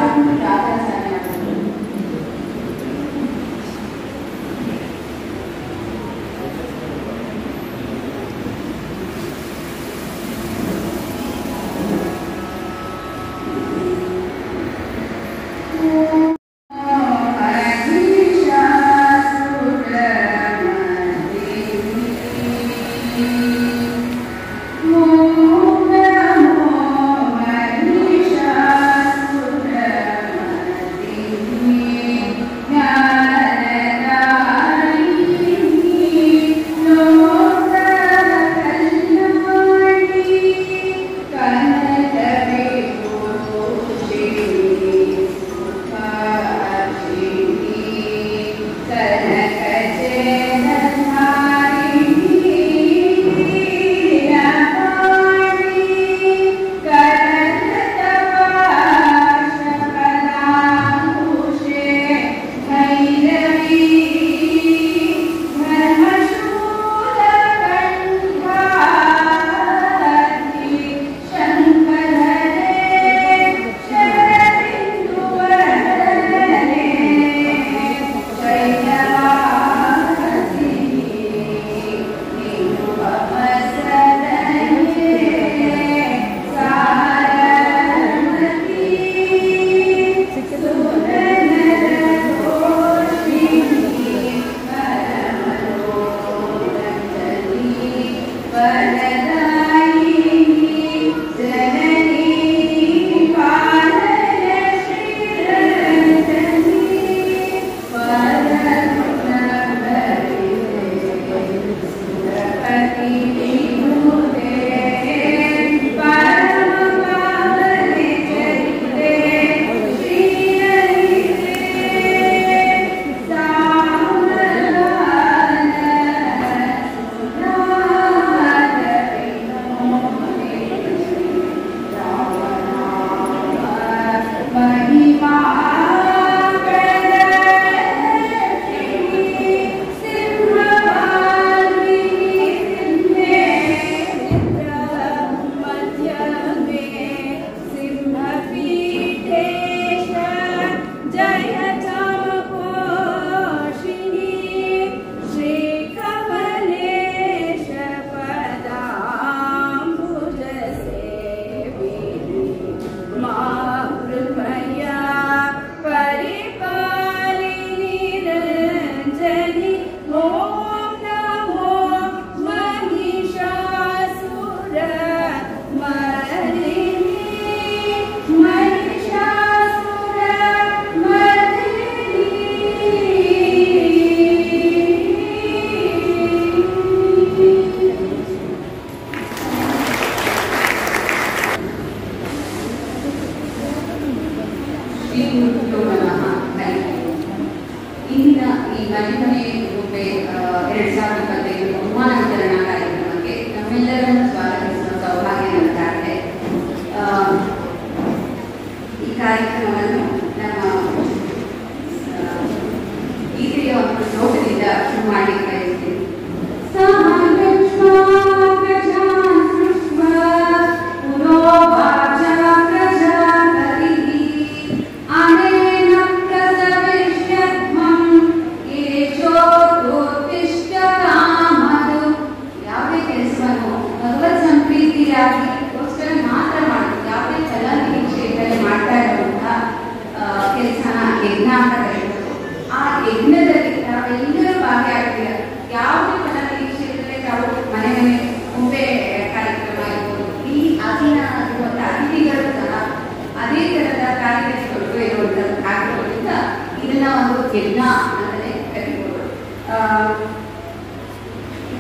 ಯಾರನ್ನು ಪ್ರಾರ್ಥನೆ ಮಾಡಬಹುದು.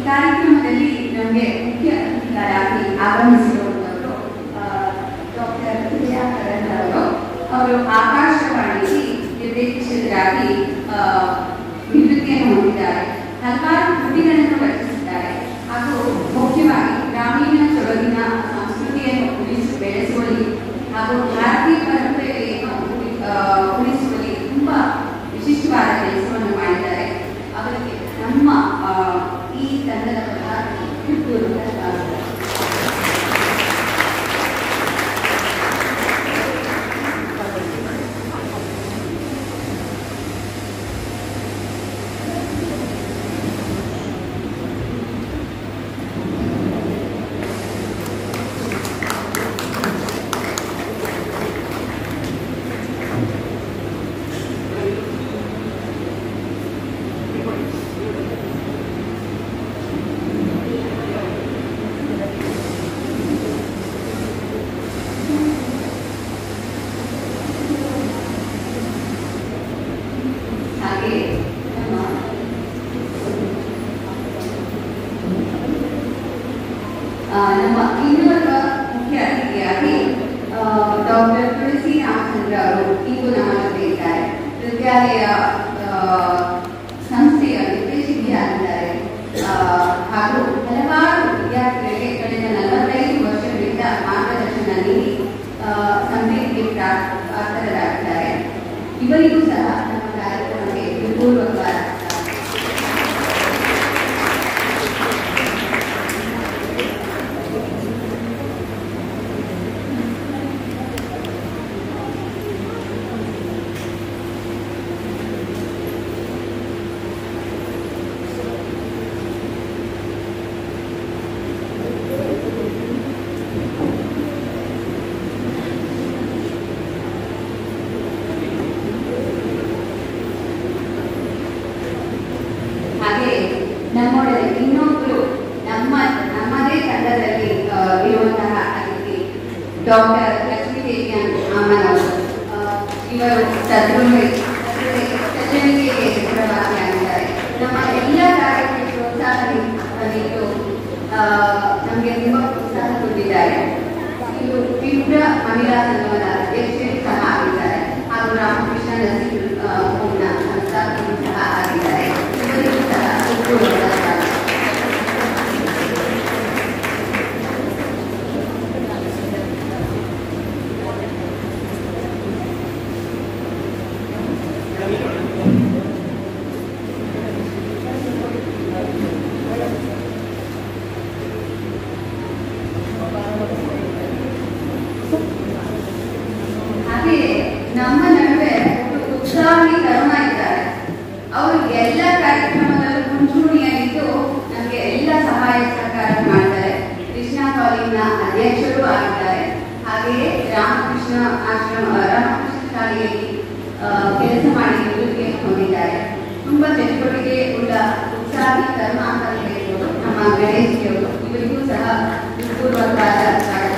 ಕಾರ್ಯಕ್ರಮದಲ್ಲಿ ನಮಗೆ ಮುಖ್ಯ ಅತಿಥಿಗಳಾಗಿ ಆಗಮಿಸಿರುವಂತವರು ಡಾಕ್ಟರ್ ವಿಜಯ ಕರಣ್ ಅವರು ಆಕಾಶವಾಣಿಯಲ್ಲಿ ನಿರ್ದೇಶಕರಾಗಿ ನಿವೃತ್ತಿಯನ್ನು ಹೊಂದಿದ್ದಾರೆ. ಹಲವಾರು ಕೃತಿಗಳನ್ನು ರಚಿಸಿದ್ದಾರೆ ಹಾಗೂ ಮುಖ್ಯವಾಗಿ ಗ್ರಾಮೀಣ ಸೊಗಡಿನ ಸಂಸ್ಕೃತಿಯನ್ನು ಬೆಳೆಸುವಲ್ಲಿ ಹಾಗೂ ಭಾರತೀಯ ಪರಂಪರೆಯನ್ನು ಉಳಿಸುವಲ್ಲಿ ತುಂಬಾ ವಿಶಿಷ್ಟವಾದ ಕೆಲಸವನ್ನು ಮಾಡಿದ್ದಾರೆ. ಅವರಿಗೆ ನಮ್ಮ ಈ ತಂಡದ ಪರವಾಗಿ ಹಾಗೆ ನಮ್ಮ ಇನ್ನೋರ್ವ ಮುಖ್ಯ ಅತಿಥಿಯಾಗಿ ಡಾಕ್ಟರ್ ತುಳಸಿ ರಾಮಚಂದ್ರ ಅವರು ಇಂದು ನಮ್ಮ ಜೊತೆ ಇದ್ದಾರೆ. ವಿದ್ಯಾಲಯ ಸಂಸ್ಥೆಯ ನಿರ್ದೇಶಕಿಯಾಗಿದ್ದಾರೆ ಹಾಗೂ ಹಲವಾರು ವಿದ್ಯಾರ್ಥಿಗಳಿಗೆ ಕಳೆದ 45 ವರ್ಷಗಳಿಂದ ಮಾರ್ಗದರ್ಶನ ನೀಡಿ ಸಂಸ್ಥೆಗೆ ಪಾತ್ರರಾಗಿದ್ದಾರೆ. ಇವರಿಗೂ ಸಹ ನಮ್ಮ ಕಾರ್ಯಕ್ರಮಕ್ಕೆ ಪೂರ್ವಕವಾದ ನಮ್ಮೊಡನೆ ಇನ್ನೊಬ್ಬರು ನಮ್ಮದೇ ತಂಡದಲ್ಲಿ ಇರುವಂತಹ ಅತಿಥಿ ಡಾಕ್ಟರ್ ಲಕ್ಷ್ಮೀದೇವಿ ಅಮ್ಮನವರು. ಇವರು ಸಜ್ಜನಿಕೆಗೆ ಹೆಸರುವಾಸಿಯಾಗಿದ್ದಾರೆ. ನಮ್ಮ ಎಲ್ಲ ಕಾರ್ಯಕ್ಕೆ ಪ್ರೋತ್ಸಾಹ ನೀಡಿ ನಮಗೆ ತುಂಬಾ ಪ್ರೋತ್ಸಾಹ ಕೊಟ್ಟಿದ್ದಾರೆ. ಇವರು ತೀವ್ರ ಮಹಿಳಾ ಸಂಘದ ಅಧ್ಯಕ್ಷರು ಸಹ ಆಗಿದ್ದಾರೆ ಹಾಗೂ ರಾಮಕೃಷ್ಣ ನರಸಿಂಹ ಸಂಸ್ಥಾಪಕರು ಸಹ ಆಗಿದ್ದಾರೆ. ಇವರಿಗೂ ಸಹ ಹಾಗೆ ನಮ್ಮ ನಡುವೆ ಉತ್ಸಾಹಿ ತರುಣ ಇದ್ದಾರೆ. ಅವರು ಎಲ್ಲ ಕಾರ್ಯಕ್ರಮದಲ್ಲೂ ಮುಂಚೂಣಿಯಾಗಿದ್ದು ನಮಗೆ ಎಲ್ಲ ಸಹಾಯ ಸಹಕಾರ ಮಾಡ್ತಾರೆ. ಕೃಷ್ಣ ಕಾಲೇಜಿನ ಅಧ್ಯಕ್ಷರು ಆಗಿದ್ದಾರೆ. ಹಾಗೆಯೇ ರಾಮಕೃಷ್ಣ ಶಾಲೆಯಲ್ಲಿ ಕೆಲಸ ಮಾಡಿ ನಿವೃತ್ತಿ ಹೊಂದಿದ್ದಾರೆ. ತುಂಬಾ ಚಟುವಟಿಕೆ ಉಳ್ಳ ಉತ್ಸಾಹಿ ತರುಣ ಅಂತ ಹೇಳಿದರು ನಮ್ಮ ಗಣೇಶಿಯವರು. ಇವರಿಗೂ ಸಹ ಪೂರ್ವಕವಾದ ಸ್ವಾಗತ.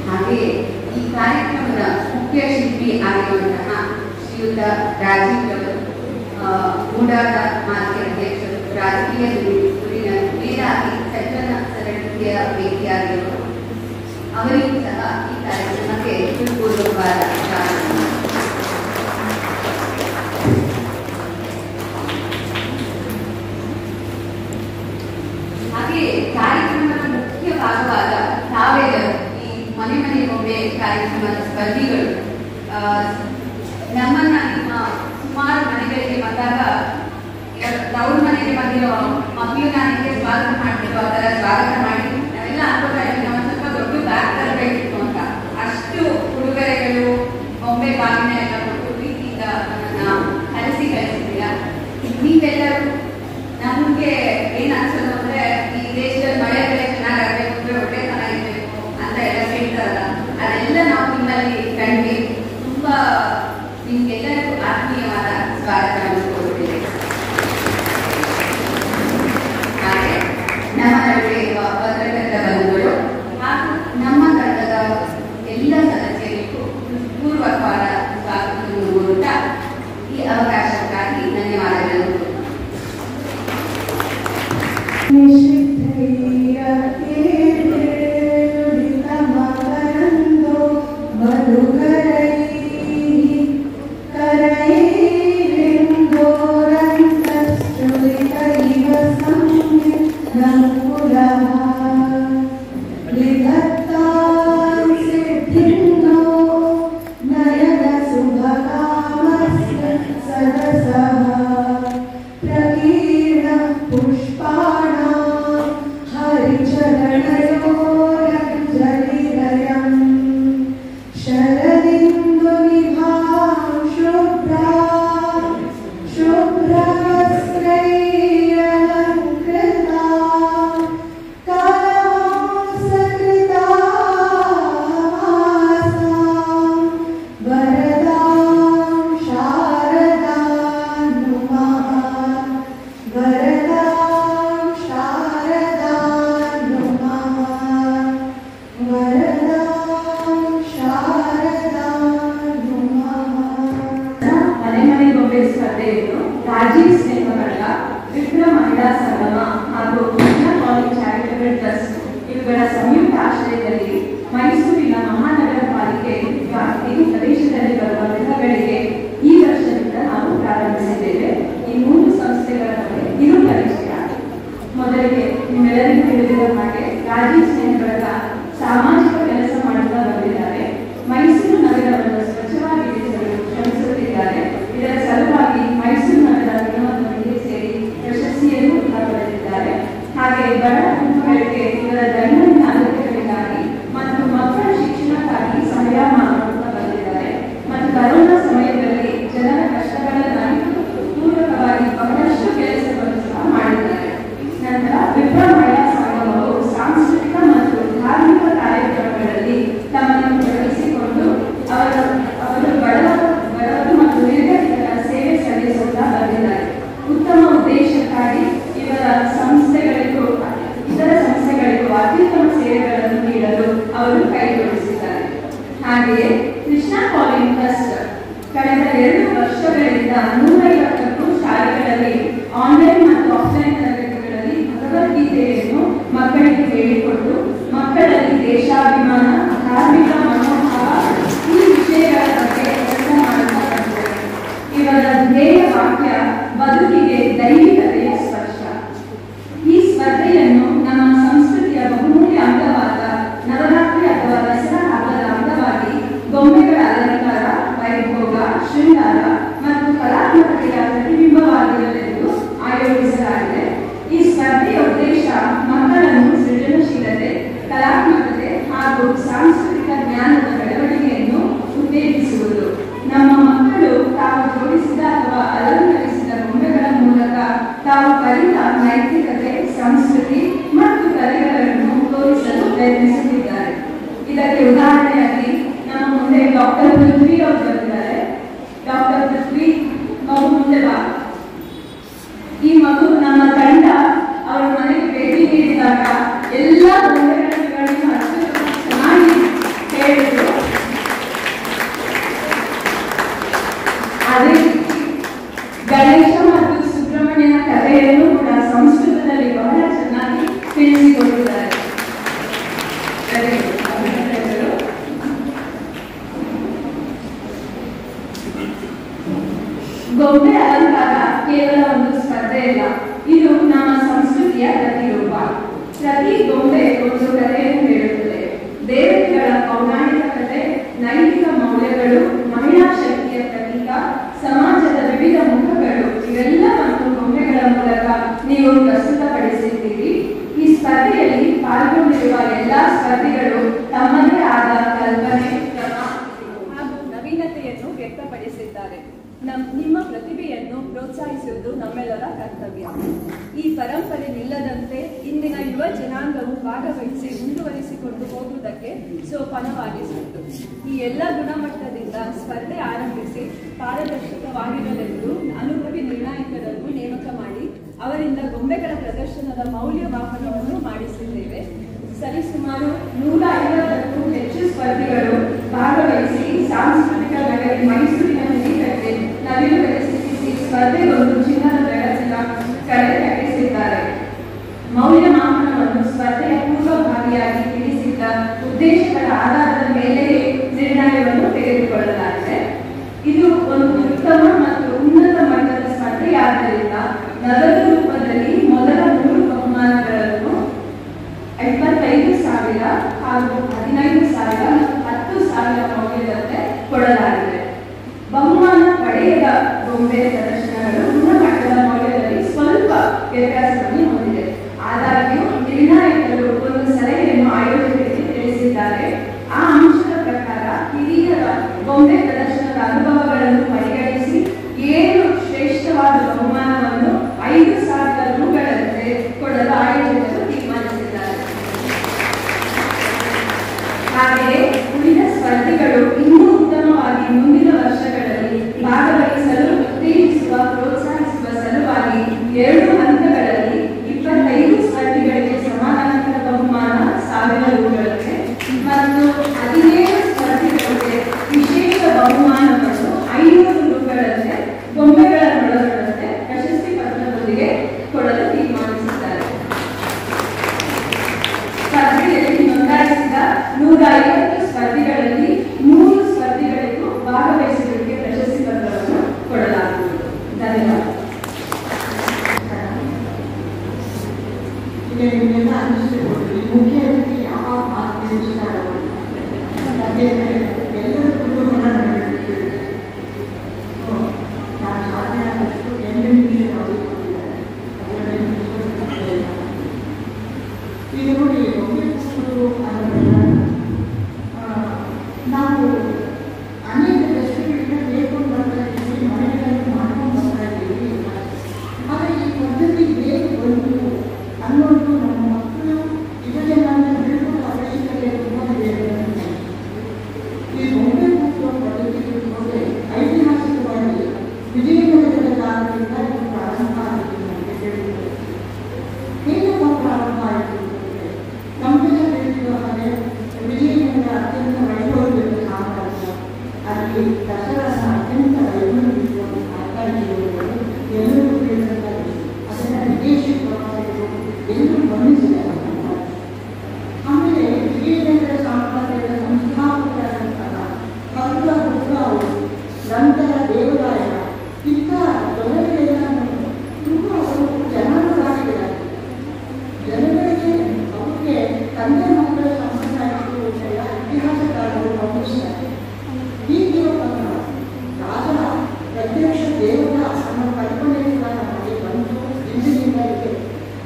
ಹಾಗೆಯೇ ಈ ಕಾರ್ಯಕ್ರಮದ ಮುಖ್ಯ ಶಿಲ್ಪಿ ಆಗಿರುವಂತಹ ಶ್ರೀಯುತ ರಾಜೀವ್ ಅವರು, ಮೂಡಾದ ಮಾರ್ಗ ಅಧ್ಯಕ್ಷರು, ರಾಜಕೀಯ ದುಡಿನ ಮೇಲಾಗಿ ಸಜ್ಜನ ಸರಳತೆಯ ವೇದಿಕೆಯಾಗಿರುವರು. ಅವರಿಗೂ ಸಹ ಈ ಕಾರ್ಯಕ್ರಮಕ್ಕೆ ಪೂರ್ವಕವಾದ ಸ್ವಾಗತ. ಹಾಗೆಯೇ ಕಾರ್ಯಕ್ರಮದ ಮುಖ್ಯ ಭಾಗವಾದ ತಾವೆಲ್ಲರೂ ಮನೆ ಮನೆ ಗೊಂಬೆ ಕಾರ್ಯಕ್ರಮದ ಸ್ಪರ್ಧಿಗಳು ನಮ್ಮನ್ನ ನಿಮ್ಮ ಸುಮಾರು ಮನೆಗಳಿಗೆ ಬಂದಾಗ ತವ್ರ ಮನೆಗೆ ಬಂದಿರೋ ಮಕ್ಕಳು ನನಗೆ ಸ್ವಾಗತ ಮಾಡ್ತಿರೋ ಆ ಥರ ಸ್ವಾಗತ ಮಾಡಿ ನಾವೆಲ್ಲ ಅನ್ಕೋತಾ ಇದ್ವಿ ನಾವು ಸ್ವಲ್ಪ ದೊಡ್ಡ ಬ್ಯಾಗ್ ತರಬೇಕಿತ್ತು ಅಂತ. ಅಷ್ಟು ಉಡುಗೊರೆಗಳು ಗೊಂಬೆ ಬಾಗಿನ ಎಲ್ಲ ಕೊಟ್ಟು ಪ್ರೀತಿಯಿಂದ ನನ್ನನ್ನು ಹರಿಸಿ ಕಳಿಸಿದ್ದೀರ. ನೀವೆಲ್ಲರೂ ನಮಗೆ ಏನ್ ಅನ್ಸೋದು ಅಂದ್ರೆ ಈ ದೇಶದಲ್ಲಿ ಮಳೆ ಬೆಳೆ ಚೆನ್ನಾಗಾಗಬೇಕು ಅಂದ್ರೆ ಒಳ್ಳೆತನ ಇರಬೇಕು ಅಂತ ಎಲ್ಲ ಹೇಳ್ತಾರಲ್ಲ, ಅದೆಲ್ಲ ನಾವು ನಿಮ್ಮಲ್ಲಿ ಕಂಡ್ವಿ. ತುಂಬಾ ನಿಮ್ಗೆಲ್ಲರಿಗೂ ಆತ್ಮೀಯವಾದ ಸ್ವಾಗತವನ್ನು ಕೊಡುತ್ತೇವೆ. ಹಾಗೆ ನಮ್ಮ ನಡುವೆ ಇರುವ ಪತ್ರಕರ್ತ ಬಂಧುಗಳು ಹಾಗೂ ನಮ್ಮ ತಂಡದ ಎಲ್ಲ ಸದಸ್ಯರಿಗೂ ಪೂರ್ವಕವಾದ ಸ್ವಾಗತವನ್ನು ಕೋರುತ್ತಾ ಈ ಅವಕಾಶಕ್ಕಾಗಿ ಧನ್ಯವಾದಗಳು. ವಿಕ್ರಮ ಮಹಿಳಾ ಸಂಗಮ ಹಾಗೂ ಕೃಷ್ಣ ಕಾಲೇಜ್ ಚಾರಿಟಬಲ್ ಟ್ರಸ್ಟ್ ಇವುಗಳ ಸಂಯುಕ್ತ ಆಶ್ರಯದಲ್ಲಿ ಮೈಸೂರಿನ ಮಹಾನಗರ ಪಾಲಿಕೆ ವ್ಯಾಪ್ತಿ ಪ್ರದೇಶದಲ್ಲಿ ಬರುವ ಗೃಹಗಳಿಗೆ ಈ ವರ್ಷದಿಂದ ನಾವು ಪ್ರಾರಂಭಿಸಿದ್ದೇವೆ. ಈ 3 ಸಂಸ್ಥೆಗಳ ಬಗ್ಗೆ ಇದು ಪರಿಚಯ. ಮೊದಲಿಗೆ ನಿಮ್ಮೆಲ್ಲರಿಗೂ ತಿಳಿದಿರುವ ಹಾಗೆ ರಾಜೀವ್ ಸ್ನೇಹಗಳ ಸಾಮಾಜಿಕ ಕೆಲಸ ಮಾಡುತ್ತಾ ಬಂದಿದ್ದಾರೆ. ಮೈಸೂರು ನಗರವನ್ನು ಸ್ವಚ್ಛವಾಗಿರಿಸಲು ಶ್ರಮಿಸುತ್ತಿದ್ದಾರೆ. ಇದರ ಸಲುವಾಗಿ ಮೈಸೂರು ನಗರ ವಿನೋದಗಳಿಗೆ ಸೇರಿ ಪ್ರಶಸ್ತಿಯನ್ನು ಪಡೆದಿದ್ದಾರೆ. ಹಾಗೆ ಬಡ ಕುಟುಂಬಗಳಿಗೆ ಇವರ ದೈನಂದಿನ ಅಗತ್ಯಗಳಿಗಾಗಿ ಮತ್ತು ಮಕ್ಕಳ ಶಿಕ್ಷಣಕ್ಕಾಗಿ ಸಹಾಯ ಮಾಡುತ್ತಾ ಬಂದಿದ್ದಾರೆ. ಮತ್ತು ಕರೋನಾ ಸಮಯದಲ್ಲಿ ಜನರ ಕಷ್ಟಗಳನ್ನು ಪೂರಕವಾಗಿ ಬಹಳಷ್ಟು ಕೆಲಸಗಳನ್ನು ಸಹ ಮಾಡಿದ್ದಾರೆ. ನಂತರ ವಿಕ್ರಮ ಮಹಿಳಾ ಸಂಗಮವು ಸಾಂಸ್ಕೃತಿಕ ಮತ್ತು ಧಾರ್ಮಿಕ ಕಾರ್ಯಕ್ರಮಗಳಲ್ಲಿ ತಮ್ಮನ್ನು ತೊಡಗಿಸಿಕೊಂಡು ಅವರು ಬಡವರು ಮತ್ತು ನಿರ್ಗತಿಕರ ಸೇವೆ ಸಲ್ಲಿಸುತ್ತಾ ಬಂದಿದ್ದಾರೆ. ಉತ್ತಮ ಉದ್ದೇಶಕ್ಕಾಗಿ ಇತರ ಸಂಸ್ಥೆಗಳಿಗೂ ಅತ್ಯುತ್ತಮ ಸೇವೆಗಳನ್ನು ನೀಡಲು ಅವರು ಕೈಜೋಡಿಸಿದ್ದಾರೆ. ಹಾಗೆಯೇ ಕೃಷ್ಣ ಕಾಲೇಜ್ ಟ್ರಸ್ಟ್ ಕಳೆದ 2 ವರ್ಷಗಳಿಂದ 150ಕ್ಕೂ ಶಾಲೆಗಳಲ್ಲಿ ಆನ್ಲೈನ್ ಮತ್ತು ಆಫ್ಲೈನ್ ತರಗತಿಗಳಲ್ಲಿ ಭಗವದ್ಗೀತೆಯನ್ನು ಮಕ್ಕಳಿಗೆ ಹೇಳಿಕೊಟ್ಟು ಮಕ್ಕಳಲ್ಲಿ ದೇಶಾಭಿಮಾನ, ಧಾರ್ಮಿಕ ಮನೋಭಾವ ಈ ವಿಷಯಗಳ ಬಗ್ಗೆ ಕೆಲಸ ಮಾಡುತ್ತಾ ಬಂದಿದೆ. ಇವರ ಧ್ಯೇಯ ವಾಕ್ಯ ಬದುಕಿಗೆ ದೈವಿಕತೆಯ ಸ್ಪರ್ಶ. ಈ ಸ್ಪರ್ಧೆಯನ್ನು ನಮ್ಮ ಸಂಸ್ಕೃತಿಯ ಬಹುಮೂಲ್ಯ ಅಂಗವಾದ ನವರಾತ್ರಿ ಅಥವಾ ದಸರಾ ಹಬ್ಬದ ಅಂಗವಾಗಿ ಗೊಂಬೆಗಳ ಅಲಂಕಾರ, ವೈಭೋಗ, ಶೃಂಗಾರ ಮತ್ತು ಕಲಾತ್ಮಕತೆಯ ಪ್ರತಿಬಿಂಬವಾಗಿರಲೆಂದು ಆಯೋಜಿಸಲಾಗಿದೆ. ಈ ಸ್ಪರ್ಧೆಯ ಉದ್ದೇಶ ಮಕ್ಕಳನ್ನು ಸೃಜನಶೀಲತೆ, ಕಲಾತ್ಮಕತೆ ಹಾಗೂ ಸಾಂಸ್ಕೃತಿಕ ಜ್ಞಾನದ ಬೆಳವಣಿಗೆಯನ್ನು ಉತ್ತೇಜಿಸುವುದು. ನಮ್ಮ ಮಕ್ಕಳು ತಾವು ಜೋಡಿಸಿದ ಅಥವಾ ಅಲಂಕರಿಸಿದ ಗೊಂಬೆಗಳ ಮೂಲಕ ತಾವು ಕಲಿತ ನೈತಿಕತೆ, ಸಂಸ್ಕೃತಿ ಮತ್ತು ಕಲೆಗಳನ್ನು ತೋರಿಸಲು ಪ್ರಯತ್ನಿಸುತ್ತಿದ್ದಾರೆ. ಇದಕ್ಕೆ ಉದಾಹರಣೆಯಾಗಿ ನಮ್ಮ ಮುಂದೆ ಡಾಕ್ಟರ್ ಪೃಥ್ವಿ ಅವರು ಬಂದಿದ್ದಾರೆ. ಡಾಕ್ಟರ್ ಪೃಥ್ವಿ ಮಗು ಮುಂದೆ ಬಾ. ಈ ಮಗು ನಮ್ಮ ತಂಡ ಅವರ ಮನೆಗೆ ಭೇಟಿ ನೀಡಿದಾಗ ಎಲ್ಲ ಗೊಂಬೆಗಳನ್ನು ಅಷ್ಟು ಚೆನ್ನಾಗಿ ಹೇಳಿದ್ರು. ಅದೇ ಗಣೇಶ ಮತ್ತು ಸುಬ್ರಹ್ಮಣ್ಯನ ಕಥೆಯನ್ನು ಕೂಡ ಸಂಸ್ಕೃತದಲ್ಲಿ ಬಹಳ ಚೆನ್ನಾಗಿ ತಿಳಿಸಿಕೊಟ್ಟಿದ್ದಾರೆ. ಗೊಂಬೆ ಅಲಂಕಾರ ಕೇವಲ ಒಂದು ಸ್ಪರ್ಧೆ ಇಲ್ಲ, ಇದು ನಮ್ಮ ಸಂಸ್ಕೃತಿಯ ಪ್ರತಿರೂಪ. ಪ್ರತಿ ಗೊಂಬೆ ಒಂದು ಕಥೆಯನ್ನು ಹೇಳುತ್ತದೆ. ದೇವತೆಗಳ ಪೌರಾಣಿಕ ಕಥೆ, ನೈತಿಕ ಮೌಲ್ಯಗಳು, ಮಹಿಳಾ ಶಕ್ತಿಯ ಪ್ರತೀಕ, ಸಮಾಜದ ವಿವಿಧ ಮುಖಗಳು ಇವೆಲ್ಲವನ್ನು ಗೊಂಬೆಗಳ ಮೂಲಕ ನೀವು ಪ್ರಸ್ತುತಪಡಿಸಿದ್ದೀರಿ. ಈ ಸ್ಪರ್ಧೆಯಲ್ಲಿ ಪಾಲ್ಗೊಂಡಿರುವ ಎಲ್ಲಾ ಸ್ಪರ್ಧಿಗಳು ತಮ್ಮದೇ ಆದ ಕಲ್ಪನೆ, ಕ್ರಮ ಹಾಗೂ ನವೀನತೆಯನ್ನು ವ್ಯಕ್ತಪಡಿಸಿದ್ದಾರೆ. ನಿಮ್ಮ ಪ್ರತಿಭೆಯನ್ನು ಪ್ರೋತ್ಸಾಹಿಸುವುದು ನಮ್ಮೆಲ್ಲರ ಕರ್ತವ್ಯ. ಈ ಪರಂಪರೆ ನಿಲ್ಲದಂತೆ ಇಂದಿನ ಯುವ ಜನಾಂಗವು ಭಾಗವಹಿಸಿ ಮುಂದುವರಿಸಿಕೊಂಡು ಹೋಗುವುದಕ್ಕೆ ಸೋಪಾನವಾಗಿಸಿತು. ಈ ಎಲ್ಲ ಗುಣಮಟ್ಟದಿಂದ ಸ್ಪರ್ಧೆ ಆರಂಭಿಸಿ ಪಾರದರ್ಶಕವಾಗಿರಲೆಂದು ಅನುಭವಿ ನಿರ್ಣಾಯಕರನ್ನು ನೇಮಕ ಮಾಡಿ ಅವರಿಂದ ಗೊಂಬೆಗಳ ಪ್ರದರ್ಶನದ ಮೌಲ್ಯಮಾಪನವನ್ನು ಮಾಡಿಸಿದ್ದೇವೆ. ಸರಿಸುಮಾರು 150ಕ್ಕೂ ಹೆಚ್ಚು ಸ್ಪರ್ಧಿಗಳು ಭಾಗವಹಿಸಿ ಸಾಂಸ್ಕೃತಿಕ ನಗರಿ ಮೈಸೂರಿನ ಹಿರಿಯರಿಗೆ ನವಿಲು ಪರಿಸ್ಥಿತಿ ಸ್ಪರ್ಧೆಗೊಂದು ಚಿನ್ನದ ಬೆಳಕಿನ ಕಡೆ ಕಟ್ಟಿಸಿದ್ದಾರೆ. ಮೌಲ್ಯಮಾಪನವನ್ನು ಸ್ಪರ್ಧೆಯ ಪೂರ್ವಭಾವಿಯಾಗಿ ತಿಳಿಸಿದ್ದ ಉದ್ದೇಶಗಳ ಆಧಾರದ ಮೇಲೆಯೇ ನಿರ್ಣಯವನ್ನು ತೆಗೆದುಕೊಳ್ಳಲಾಗಿದೆ. ಇದು ಒಂದು ಉತ್ತಮ ಮತ್ತು ಉನ್ನತ ಮಟ್ಟದ ಸ್ಪರ್ಧೆಯಾದ್ದರಿಂದ ನಗದು ರೂಪದಲ್ಲಿ ಮೊದಲ 3 ಬಹುಮಾನಗಳನ್ನು 75,000 ಹಾಗೂ 15,000 ಮತ್ತು 10,000 ಮೌಲ್ಯದಂತೆ ಕೊಡಲಾಗಿದೆ. ಬಹುಮಾನ ಪಡೆಯದ ಗೊಂಬೆ ಪ್ರದರ್ಶನಗಳು ಗುಣಮಟ್ಟದ ಮೌಲ್ಯದಲ್ಲಿ ಸ್ವಲ್ಪ ವ್ಯತ್ಯಾಸವನ್ನು ಹೊಂದಿದೆ. ಆದಾಗ್ಯೂ ನಿರ್ಣಾಯಕರು ಒಂದು ಸಲಹೆಯನ್ನು ಆಯೋಜಕರಿಗೆ ತಿಳಿಸಿದ್ದಾರೆ. ಆ ಅಂಶದ ಪ್ರಕಾರ ಹಿರಿಯರ ಗೊಂಬೆ ಪ್ರದರ್ಶನದ ಅನುಭವಗಳನ್ನು ಪರಿಗಣಿಸಿ 7 ಶ್ರೇಷ್ಠವಾದ ಬಹುಮಾನವನ್ನು 5,000 ರೂಗಳಂತೆ ಕೊಡಲು ಆಯೋಜಕರು ತೀರ್ಮಾನಿಸಿದ್ದಾರೆ. ಹಾಗೆಯೇ ಉಳಿದ ಸ್ಪರ್ಧಿಗಳು ಇನ್ನೂ ಉತ್ತಮವಾಗಿ ಮುಂದಿನ ವರ್ಷಗಳಲ್ಲಿ ಭಾಗವಹಿಸಲು ಉತ್ತೇಜಿಸುವ ನಿಮಗೆಲ್ಲ ಅನಿಸಿಕೊಡ್ತೀವಿ ಮುಖ್ಯ ಅತಿಥಿ ಯಾವ ಮಾತು ತಿಳಿಸ್ತಾರೆ ಎಲ್ಲರೂ ಕುಟುಂಬ ನಡೆಯುತ್ತೀವಿ. ನಾನು ಸಾಧನೆ ಆದಷ್ಟು 8 ನಿಮಿಷ ಮಾಡಿಕೊಂಡಿದ್ದಾರೆ. ಈಗ ನೋಡಿ ಒಮ್ಮೆ ನಾವು ಅನೇಕ ದಶಕಗಳಿಂದ ಹೇಳ್ಕೊಂಡು ಬರ್ತಾ ಇದ್ದೀವಿ, ಮನೆಗಳನ್ನು ಮಾಡ್ಕೊಂಡು ಬರ್ತಾ ಇದ್ದೀವಿ. ಆದರೆ ಈ ಪದ್ಧತಿ ಹೇಗೆ ಬಂತು ಅನ್ನೋದು ನಮ್ಮ ಮಕ್ಕಳು ಇದನ್ನೆಲ್ಲ ತಿಳ್ಕೊಂಡು ಅವಶ್ಯಕತೆ ತುಂಬ ಇದೆ. ಈ ಬೊಂಬೆ ಕೂಸುವ ಪದ್ಧತಿ ಬಗ್ಗೆ ಐತಿಹಾಸಿಕವಾಗಿ ವಿಜಯನಗರದ ಕಾಲದಿಂದ ಇದು ಪ್ರಾರಂಭ ಆಗಿದೆ ಅಂತ ಹೇಳಿದ್ದಾರೆ. ಹೇಗಪ್ಪ ಪ್ರಾರಂಭ ಆಯಿತು ಅಂತಂದರೆ ನಮಗೆಲ್ಲ ತಿಳಿದಿರುವ ಹಾಗೆ ವಿಜಯನಗರ ಅತ್ಯಂತ ವೈಭವದ ಸಾಮ್ರಾಜ್ಯ. ಅಲ್ಲಿ ದಸರಾನ ಅತ್ಯಂತ ವೈಭವವನ್ನು ಮಾಡ್ತಾ ಇರುವುದು ಎಲ್ಲರೂ ತಿಳಿದಂತಹ ಅದನ್ನು ವಿದೇಶಿ ಪ್ರವಾಸಿಗರು ಎಲ್ಲರೂ ಗಮನಿಸಿದ್ದಾರೆ. ಆಮೇಲೆ ವಿಜಯನಗರ ಸಾಮ್ರಾಜ್ಯದ ಸಂಸ್ಥಾಪಕರಾದಂತಹ ಕಲ್ಲುಲ ಬುದ್ಧ ಅವರು, ನಂತರ ದೇವರಾಯ ಇಂಥ ದೊರೆಗಳೆಲ್ಲ ತುಂಬ ಅವರು ಜನಾನುರಾಗಿಗಳಾಗಿದ್ದಾರೆ. ಜನಗಳಿಗೆ ಅವರಿಗೆ ತಂದೆ ಮಕ್ಕಳ ಸಂಬಂಧ ಆಯಿತು ಎಲ್ಲ ಇತಿಹಾಸಕಾರರು ಗಮನಿಸ್ತಾರೆ. ಹೀಗಿರುವಾಗ ರಾಜ ಪ್ರತ್ಯಕ್ಷ ದೇವರ ಅನ್ನೋ ಕಲ್ಪನೆಯಿಂದ ನಮಗೆ ಬಂದು ಇಂದಿನಿಂದ ಇದೆ.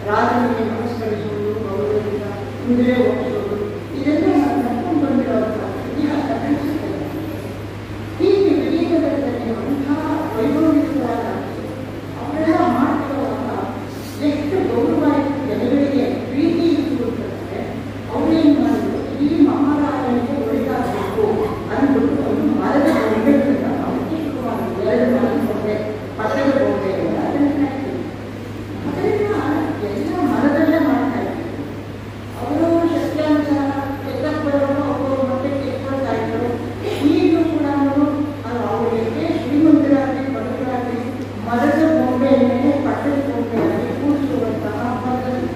ರಾಜನಿಗೆ ನಮಸ್ಕರಿಸುವುದು, ಗೌರವದಿಂದ ಕುದುರೆ ಓಡಿಸೋದು, ಇದೆಲ್ಲ ನಾವು ನಡ್ಕೊಂಡು ಬಂದಿರೋದು ಇತಿಹಾಸ ತಿಳಿಸುತ್ತದೆ. ಹೀಗೆ ವಿಜಯನಗರದಲ್ಲಿ ಅಂತಹ ವೈಭವಯುತವಾದ ಅವರೆಲ್ಲ ಮಾಡ್ತಿರುವಾಗ ಎಷ್ಟು ಗೌರವಾಯಿತು ಜನಗಳಿಗೆ ಪ್ರೀತಿ ಇತ್ತು ಅಂತಂದರೆ ಅವರೇನು ಮಾಡಿದ್ರು, ಈ ಮಹಾರಾಜನಿಗೆ ಒಳಿತಾಗಬೇಕು ಅಂದ್ಬಿಟ್ಟು ಒಂದು ಮರದ ಗೊಂಬೆಗಳಿಂದ ಔಚಿಕವಾಗಿ 2 ಮರದ ಗೊಂಬೆ, ಪಟ್ಟದ ಗೊಂಬೆ ಎಲ್ಲ ಅದನ್ನು ಹಾಕ್ತೀವಿ. ಅದರಿಂದ ಎಲ್ಲ ಮರದಲ್ಲೇ ಮಾಡ್ತಾ ಇದ್ದೀವಿ. ಅವರವರ ಶಕ್ತಿಯಾನುಸಾರ ಎತ್ತಕ್ಕೆ ಬರೋರು ಅವರು ಮತ್ತೆ ಕೆತ್ಕೊಳ್ತಾ ಇದ್ದರು. ಈಗಲೂ ಕೂಡ ಅವರಿಗೆ ಶ್ರೀಮಂತರಾಗಲಿ ಬಡವರಾಗಲಿ ಮರದ ಗೊಂಬೆ ಮೇಲೆ ಪಟ್ಟದ ಗೊಂಬೆಯಾಗಿ ಕೂಡಿಸುವಂತಹ ಪದ್ಧತಿ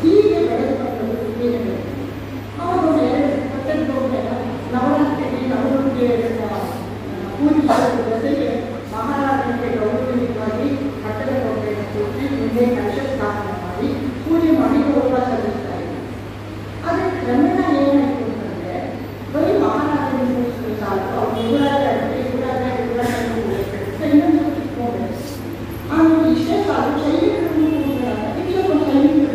ಹೀಗೆ ಬೆಳೆದುಕೊಂಡು ವಿಜಯನಗರ. ಅವರು 2 ಪಟ್ಟದ ಗೊಂಬೆ ನವರಾತ್ರಿಗೆ ನವದುರ್ಗೆಯನ್ನ ಪೂಜಿಸುವ ಜೊತೆಗೆ ಮಹಾರಾಜನಿಗೆ ಗೌರವಯುತವಾಗಿ ಪಟ್ಟದ ಗೊಂಬೆಯನ್ನು ಕೂರಿಸಿ ಮುಂದೆ ಕಲಶ ಸ್ಥಾಪನೆ ಮಾಡಿ ಪೂಜೆ ಮಾಡಿ ಗೌರವ ಸಲ್ಲಿಸ್ತಾರೆ. ಆದರೆ ಕ್ರಮೇಣ ಏನಾಯಿತು ಅಂತಂದರೆ ಬರೀ ಮಹಾರಾಜನಿಗೆ ಕೂರಿಸಿದ ಸಾಕು ಅವ್ರು ಯುವರಾಜ ಇನ್ನೊಂದು ಕಿತ್ಕೊಂಡ್ರೆ ಆಮೇಲೆ ಇಷ್ಟೇ ಸಾಲು ಸೈನಿಕರನ್ನು ಕೂರಿಸಿದಾಗ ಇನ್ನೊಂದು ಸೈನಿಕರು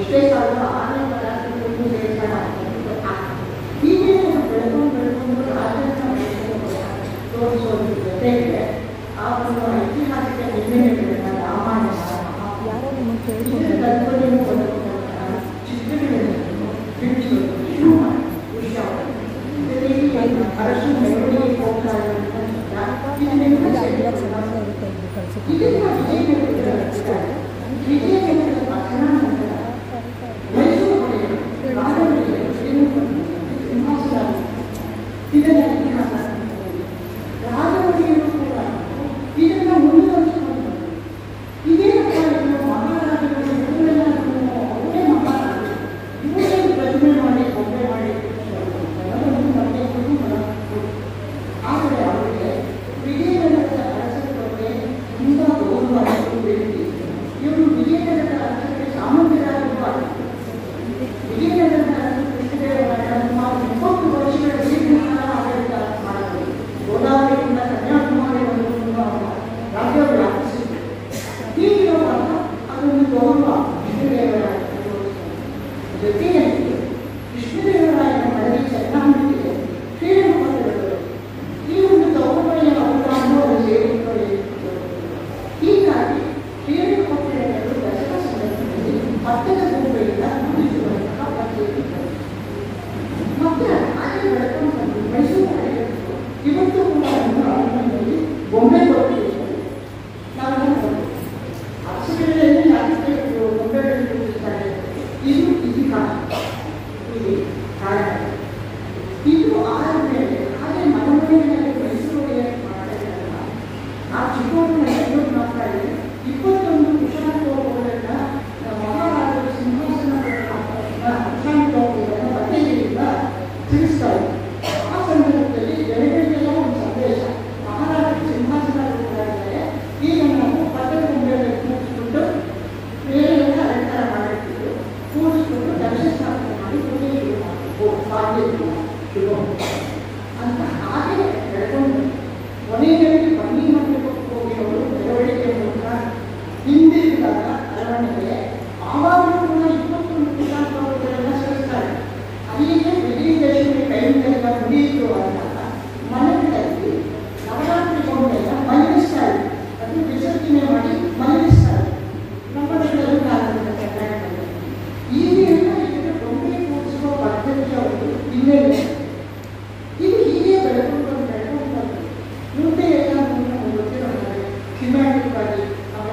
ಇಷ್ಟೇ ಸಾಲು ಆನೆ ಪದಾರ್ಥಗಳನ್ನು ಸೇರ್ಸೋಣ ಹೀಗೆ ಬೆಳ್ಕೊಂಡು ರಾಜನ ತೋರಿಸೋದ್ರ ಜೊತೆಗೆ ಆ ಒಂದು ಐತಿಹಾಸಿಕ ನಿರ್ಣಯಗಳನ್ನು ರಾಮಾಯಣ ಕಲ್ಪನೆಯನ್ನು ಬಂದಂತಹ ಚಿತ್ರಗಳನ್ನು ಬಿಡಿಸೋದು ಶುರು ಮಾಡಿ ಅರಸು ಮೆರವಣಿಗೆ ಹೋಗ್ತಾ ಇರುವಂತಹ ವಿಜಯನಗರದ ಪತನ ನಂತರ ಮೈಸೂರು ಒಡೆಯರು ರಾಜರಿಗೆ ಸಿಂಹಾಸನ ಇದರ ಇತಿಹಾಸ ರಾಜವರಿಯರು ಕೂಡ ಇದನ್ನು ಮುಂದುವರಿಸಿಕೊಂಡು ಇದೇನಪ್ಪ ಇದು ಮಹಾರಾಜರು ಇವರೆಲ್ಲ ಅವರೇ ಮಹಾರಾಜರು ಇವರೇ ಪ್ರತಿಮೆ ಮಾಡಿ ಗೊಂಬೆ ಮಾಡಿ ನಮಗೆ ಕುಟುಂಬ. ಆದರೆ ಅವರಿಗೆ ವಿಜಯನಗರದ ಅರಸರ ಬಗ್ಗೆ ತುಂಬ ಗೌರವ ಬೇಡಿಕೆ. ಇವರು ವಿಜಯನಗರದ ಅರಸರಿಗೆ ಸಾಮಂತರಾಗಿರಬಾರದು. ವಿಜಯನಗರದ ಅರಸರು ಕೃಷ್ಣದೇವರಾಯ ಸುಮಾರು 30 ವರ್ಷಗಳ ದೀರ್ಘಕಾಲ ಆಡಳಿತ ಮಾಡಿದರು. ಗೋದಾವರಿಯಿಂದ ಕನ್ಯಾಕುಮಾರಿವರೆಗೂ ರಾಜ್ಯವು ವ್ಯಾಪಿಸಿತು. ಹೀಗಿರುವಾಗ ಅದೊಂದು ಗೌರವ ಕೃಷ್ಣದೇವರಾಯ ಜೊತೆಯಲ್ಲಿ ಕೃಷ್ಣದೇವರಾಯನ ಮಡದಿ ಚೆನ್ನಾಗಿಗೆ ಶ್ರೀರಂಗಪಟ್ಟಣಗಳು ಈ ಒಂದು ಗೌರವಯ ಅವಕಾಶವನ್ನು ಅವರು ಸೇರಿಕೊಳ್ಳಿ. ಹೀಗಾಗಿ ಶ್ರೀರಂಗಪಟ್ಟಣಗಳು ದಸರಾ ಸಂದರ್ಭದಲ್ಲಿ ಪಟ್ಟದ ಗೊಂಬೆಯಿಂದ ಕೂಡಿಸುವಂತಹ ಪದ್ಧತಿ ಮತ್ತೆ ಹಾಗೆ ಬೆಳಕೊಂಡು ಬಂದು ಮೈಸೂರು ಒಡೆಯರು ಇವತ್ತು ಕೂಡ ಆರಂಭದಲ್ಲಿ ಗೊಂಬೆ ತೋರಿಸಿದ್ದಾರೆ. ನಾವೆಲ್ಲ ಅರಸುಗಳಲ್ಲಿ ಯಾಕೆ ಗೊಂಬೆಗಳನ್ನು ತೋರಿಸ್ತಾರೆ? ಇದು ಇತಿಹಾಸ, ಇದು ಕಾರಣ. ಇದು ಆದ ಮೇಲೆ ಹಾಗೆ ಮನಮನೆಯಲ್ಲಿ ಮೈಸೂರು ಒಡೆಯರು ಮಾಡ್ತಾ ಇದ್ದಾರಲ್ಲ, ಆ ಚಿಕ್ಕವರನ್ನ 21 ಕುಶಾಲೋಪಗಳನ್ನು ಮಹಾರಾಜರು ಸಿಂಹ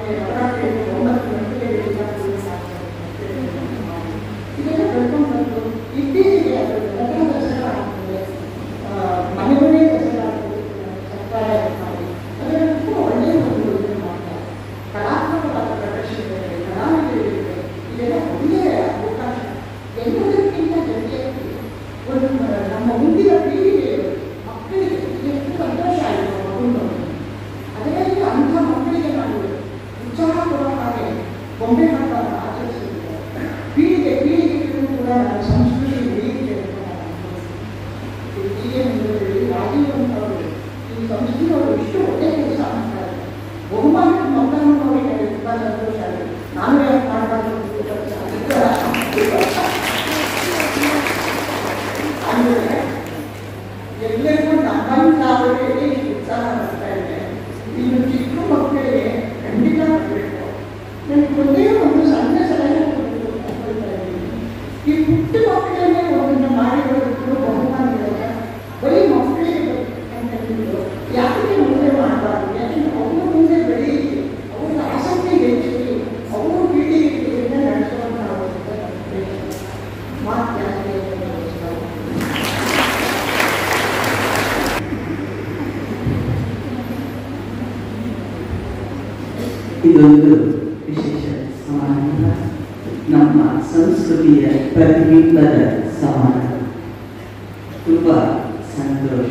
ನವರಾತ್ರಿ 9 ಗಂಟೆಗೆ ಇದೆಲ್ಲ ಕರ್ಕೊಂಡು ಬಂದು ಇತ್ತೀಚೆಗೆ ಅದು ದಸರಾ ಆಗ್ತದೆ, ಮನೆಗಳೇ ದಸರಾ ಆಗ್ತದೆ, ಸರ್ಕಾರ ಮಾಡಿ ಅದನ್ನು ಒಳ್ಳೆಯ ಒಂದು ಇದನ್ನು ಮಾಡ್ತಾರೆ. ಕಲಾತ್ಮಕವಾದ ಪ್ರದರ್ಶನಗಳಿಗೆ ಕಲಾವಿದರಿಗೆ ಇದೆಲ್ಲ ಒಳ್ಳೆಯ ಅವಕಾಶ. ಎಲ್ಲದಕ್ಕಿಂತ ಜೊತೆಯಾಗಿ ಒಂದು ನಮ್ಮ ಮುಂದಿನ ಪೀಳಿಗೆ ಮಕ್ಕಳಿಗೆ ಎಷ್ಟು ಸಂತೋಷ ಆಯಿತು ಮಗುವನ್ನು ಅದರಲ್ಲಿ ಅಂಥ ಮಕ್ಕಳಿಗೆ ನಾವು ಉತ್ಸಾಹ ಕೊಡೋ ಹಾಗೆ ಬೊಂಬೆ ಹಬ್ಬವನ್ನು ಆಚರಿಸಿದ್ದಾರೆ. ಪೀಳಿಗೆಗೂ ಕೂಡ ನಮ್ಮ ಸಂಸ್ಕೃತಿ ಉಳಿಯುತ್ತೆ ಅಂತ ನಾನು ಅನುಭವಿಸ್ತೀನಿ. ಹೀಗೆ ಮುಂದುವರೆದು ರಾಜೀವಂತವರು ಈ ಸಂಸ್ಕೃತಿಯವರು ಇಷ್ಟು ಒಳ್ಳೆಯ ಕೆಲಸ ಮಾಡ್ತಾರೆ. ಬಹುಮಾನದ ಮಕ್ಕಳನ್ನು ನೋಡಿ ನನಗೆ ತುಂಬ ಸಂತೋಷ ಆಗಿದೆ. ನಾನು ಯಾಕೆ ಮಾಡಬಾರ್ದು ಅಂದರೆ ಎಲ್ಲರಿಗೂ ನಮ್ಮಂತಾವರಿಗೆ ಉತ್ಸಾಹ ಬರ್ತಾ ಇದೆ. ಇನ್ನು ಚಿಕ್ಕ ಮಕ್ಕಳಿಗೆ ಖಂಡಿತ ಬರಬೇಕು. ನನಗೆ ಒಂದೇ ಒಂದು ಸಣ್ಣ ಸಲಹೆ ಕೊಡ್ತಾ ಇದ್ದೀನಿ. ಈ ಪುಟ್ಟ ಮಕ್ಕಳನ್ನೇ ಒಂದನ್ನು ಮಾಡಿರೋದಕ್ಕೂ ಬಹುಮಾನಗಳಿದೆ. ಬರೀ ಮಕ್ಕಳಿಗೆ ಅಂತ ಹೇಳಿದ್ರು ಯಾಕೆ ಮುಂದೆ ಮಾಡಬಾರ್ದು? ಯಾಕೆಂದ್ರೆ ಅವರು ಮುಂದೆ ಬೆಳೀಲಿ, ಅವ್ರ ಆಸಕ್ತಿ ಹೆಚ್ಚಿ ಅವರು ಪೀಳಿಗೆಯಿಂದ ನಡೆಸುವಂಥ ಮಾತು ಜಾಸ್ತಿ ಇದೊಂದು ವಿಶೇಷ ಸಮಾರಂಭ, ನಮ್ಮ ಸಂಸ್ಕೃತಿಯ ಪ್ರತಿಬಿಂಬದ ಸಮಾರಂಭ. ತುಂಬ ಸಂತೋಷ.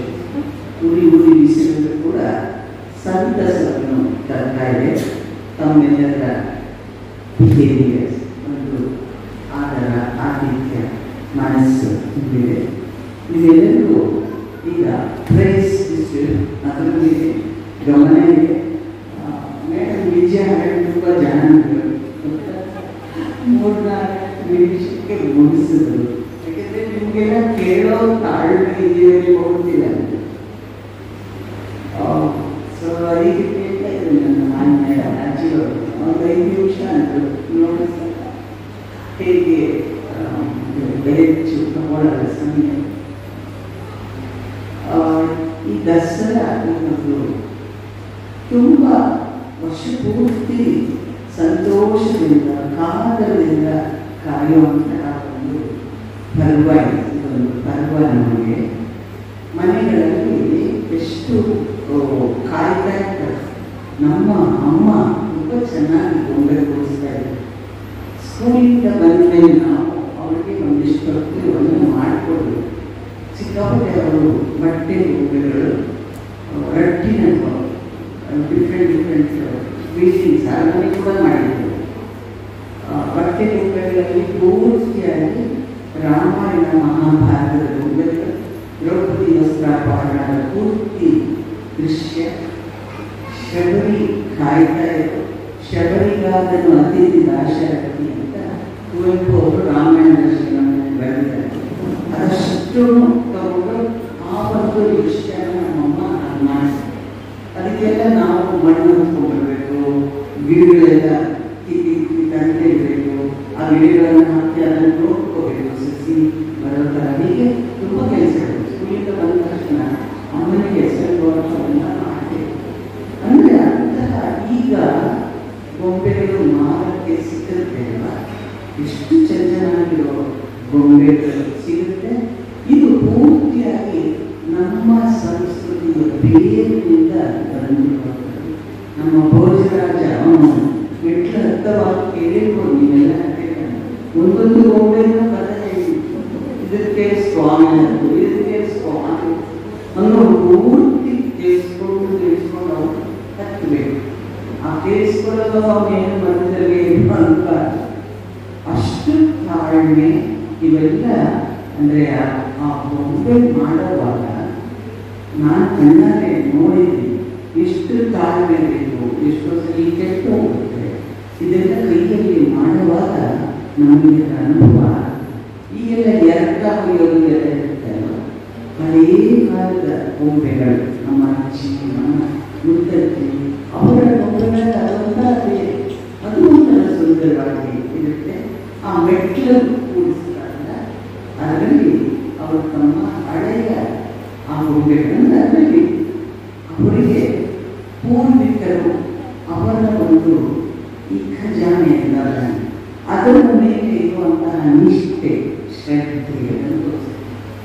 ಉರಿ ಬಿಸಿಲು ಕೂಡ ಸಂತಸವನ್ನು ತರ್ತಾ ಇದೆ. ತಮ್ಮೆಲ್ಲರ ಬಿಹೇವಿಯರ್ ಒಂದು ಆದರ ಆತಿಥ್ಯ ಮನಸ್ಸು ತುಂಬಿದೆ. ನೀವೆಲ್ಲರಿಗೂ ಈಗ ಪ್ರೈಸ್ ಅದರ ಮೇಲೆ ಗಮನ ಇದೆ. ಮೇಡಮ್ ವಿಜಯ ತುಂಬ ಜನ 3-4 ನಿಮಿಷಕ್ಕೆ ಮುಗಿಸಿದ್ರು. ಯಾಕೆಂದರೆ ನಿಮಗೆಲ್ಲ ಕೇಳೋ ತಾಳ್ಮೆ ಇದೆಯೇ ಹೋಗ್ತಿಲ್ಲ. ಸೊ ಅದಕ್ಕೆ ಕೇಳ್ತಾ ಇದ್ರು ನನ್ನ ಮಾನ್ಯ ರಾಜ್ಯಗಳು ಒಂದು 5 ನಿಮಿಷ ಅಂದರು. ನೋಡಿ ಹೇಗೆ ಹೆಚ್ಚು ತಗೊಳ್ಳಲ್ಲ ಸಮಯ. ಈ ದಸರಾ ಅನ್ನೋದು ತುಂಬ ವರ್ಷ ಪೂರ್ತಿ ಸಂತೋಷದಿಂದ ಕಾದರದಿಂದ ಕಾಯುವಂತಹ ಒಂದು ಪರ್ವ. ಇದೊಂದು ಪರ್ವ ನಮಗೆ ಮನೆಗಳಲ್ಲಿ ಎಷ್ಟು ಕಾಯ್ತಾ ಇರ್ತಾರೆ. ನಮ್ಮ ಅಮ್ಮ ತುಂಬ ಚೆನ್ನಾಗಿ ಗೊಂಬೆ ಕೂರಿಸ್ತಾ ಇದ್ದಾರೆ. ಸ್ಕೂಲಿಂದ ಬಂದಮೇಲೆ ನಾವು ಅವರಿಗೆ ಒಂದಿಷ್ಟು ಹೊತ್ತು ಮಾಡಿಕೊಡು. ಸಿಕ್ಕಾಪಟ್ಟೆ ಅವರು ಬಟ್ಟೆ ಗೊಂಬೆಗಳು ರಟ್ಟಿನ ಡಿಫ್ರೆಂಟ್ ವೀಟಿಂಗ್ಸ್ ಅದನ್ನು ಕೂಡ ಮಾಡಿದ್ರು. ಬಟ್ಟೆ ಗೊಂಬೆಗಳಲ್ಲಿ ಪೂರ್ತಿಯಾಗಿ ರಾಮಾಯಣ ಮಹಾಭಾರತದ ಗೊಂಬೆಗಳು, ದ್ರೌಪದಿ ವಸ್ತ್ರಾಪಹರಣದ ಪೂರ್ತಿ ದೃಶ್ಯ. ಶಬರಿ ಕಾಯ್ತಾ ಇದ್ರು. ಶಬರಿಗಾದನು ಅತಿಥಿ ದಾಶರಥಿ ಅಂತ ಕುವೆಂಪು ಅವರು ರಾಮಾಯಣ ದರ್ಶನವನ್ನು ಬರೆದಿದ್ದಾರೆ. ಅದಷ್ಟು ತಗೊಂಡು ಆ ಒಂದು ದೃಶ್ಯನ ನಮ್ಮಮ್ಮ ಮಾಡಿಸಿ ಅದಕ್ಕೆಲ್ಲ ನಾವು ಮಣ್ಣು ಹೊತ್ಕೊಂಡ್ಬರ್ಬೇಕು, ಗಿಡಗಳೆಲ್ಲ ತಂದೆ ಇರಬೇಕು, ಆ ಗಿಡಗಳನ್ನು ಹಾಕಿ ಅದನ್ನು ನೋಡ್ಕೋಬೇಕು, ಸಸಿ ಬರೋ ಥರ. ಹೀಗೆ ತುಂಬ ಕೆಲಸಗಳು. ಸ್ಕೂಲಿಂದ ಬಂದ ತಕ್ಷಣ ಅಮ್ಮನಿಗೆ ಹೆಸರುಗಳನ್ನ ಮಾಡಬೇಕು. ಅಂದರೆ ಅಂತಹ ಈಗ ಗೊಂಬೆಗಳು ಮಾರಕ್ಕೆ ಸಿಗುತ್ತೆ ಅಲ್ಲ, ಎಷ್ಟು ಚೆನ್ನಾಗಿರೋ ಗೊಂಬೆಗಳು ಸಿಗುತ್ತೆ. ಇದು ಪೂರ್ತಿಯಾಗಿ ನಮ್ಮ ಸಂಸ್ಕೃತಿಯ ಬೇರಿನಿಂದ ಬಂದಿರುವಂಥದ್ದು. ನಮ್ಮ ಭೋಜರಾಜ ಅವನು ಮೆಟ್ಲು ಹತ್ತವಾಗಿ ಕೇಳಿಕೊಂಡು ನೀವೆಲ್ಲ ಒಂದೊಂದು ಗೊಂಬೆಯನ್ನು ಕಥೆ ಹೇಳಿತ್ತು. ಇದಕ್ಕೆ ಸ್ವಾಮಿ ಅಂತು, ಇದಕ್ಕೆ ಸ್ವಾಮಿ ಅನ್ನೋ ಪೂರ್ತಿ ಕೇಳಿಸ್ಕೊಂಡು ಅವ್ರು ಹತ್ತಬೇಕು. ಆ ಕೇಳಿಸ್ಕೊಳ್ಳೋದು ಅವನೇನು ಮಧ್ಯದಲ್ಲಿ ಅಂತ ಅಷ್ಟು ತಾಳ್ಮೆ ಇವೆಲ್ಲ. ಅಂದರೆ ಆ ಗೊಂಬೆ ಮಾಡುವಾಗ ನಾನು ಕಣ್ಣಲ್ಲೇ ನೋಡಿದ್ದೀನಿ ಎಷ್ಟು ತಾಳ್ಮೆ ಬೇಕು, ಎಷ್ಟೋ ಸರಿ ಕೆಟ್ಟು ಹೋಗುತ್ತೆ. ಇದೆಲ್ಲ ಕೈಯಲ್ಲಿ ಮಾಡುವಾಗ ನಮಗೆ ಅನುಭವ. ಈಗೆಲ್ಲ ಎರಕ ಹೊಯ್ಯೋದು ಎಲ್ಲ ಇರುತ್ತಲ್ಲ, ಹಳೇ ಕಾಲದ ಗೊಂಬೆಗಳು ನಮ್ಮ ಅಜ್ಜಿ ನಮ್ಮ ಮುತ್ತಜ್ಜಿ ಅವರ ಗೊಂಬೆಗಳ ಅದೊಂದೇ ಅದು ಒಂಥರ ಸುಂದರವಾಗಿ ಇರುತ್ತೆ. ಆ ಮೆಟ್ಲು ಕೂಡಿಸ್ತಾರಲ್ಲ ಅದರಲ್ಲಿ ಅವರು ತಮ್ಮ ಹಳೆಯ ಆ ಗೊಂಬೆಗಳನ್ನು ಅದರಲ್ಲಿ ಅವರಿಗೆ ಪೂರ್ವಿಕರು ಅವರ ಒಂದು ಈ ಖಜಾನೆ ಎಂದಾಗ ಅದರ ಮೇಲೆ ಇರುವಂತಹ ನಿಷ್ಠೆ, ಶ್ರದ್ಧೆಯನ್ನು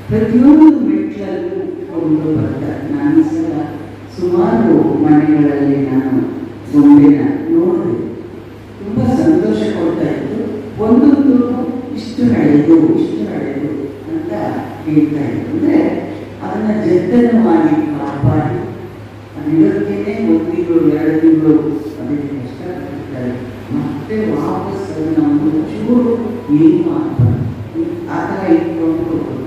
ಪ್ರತಿಯೊಂದು ಮೆಟ್ಲಲ್ಲೂ ಕೊಂಡು ಬರ್ತಾರೆ. ನಾನು ಈ ಸಲ ಸುಮಾರು ಮನೆಗಳಲ್ಲಿ ನಾನು ಗೊಂಬೆನ ನೋಡಿದೆ, ತುಂಬ ಸಂತೋಷ ಕೊಡ್ತಾ ಇತ್ತು. ಒಂದೊಂದು ಇಷ್ಟು ಹಳೆಯದು ಅಂತ ಹೇಳ್ತಾ ಇತ್ತು. ಅಂದರೆ ಅದನ್ನು ಜತನವಾಗಿ ಕಾಪಾಡಿ ಅದಕ್ಕೆ 1 ತಿಂಗಳು 2 ತಿಂಗಳು ಅದಕ್ಕೆ ಕಷ್ಟಪಡ್ತಾರೆ. ಮತ್ತೆ ವಾಪಸ್ ಅದನ್ನು ಚೂರು ಏನು ಆಗ್ಬಾರ್ದು ಆ ಥರ ಇಟ್ಕೊಂಡು ಹೋಗೋದು.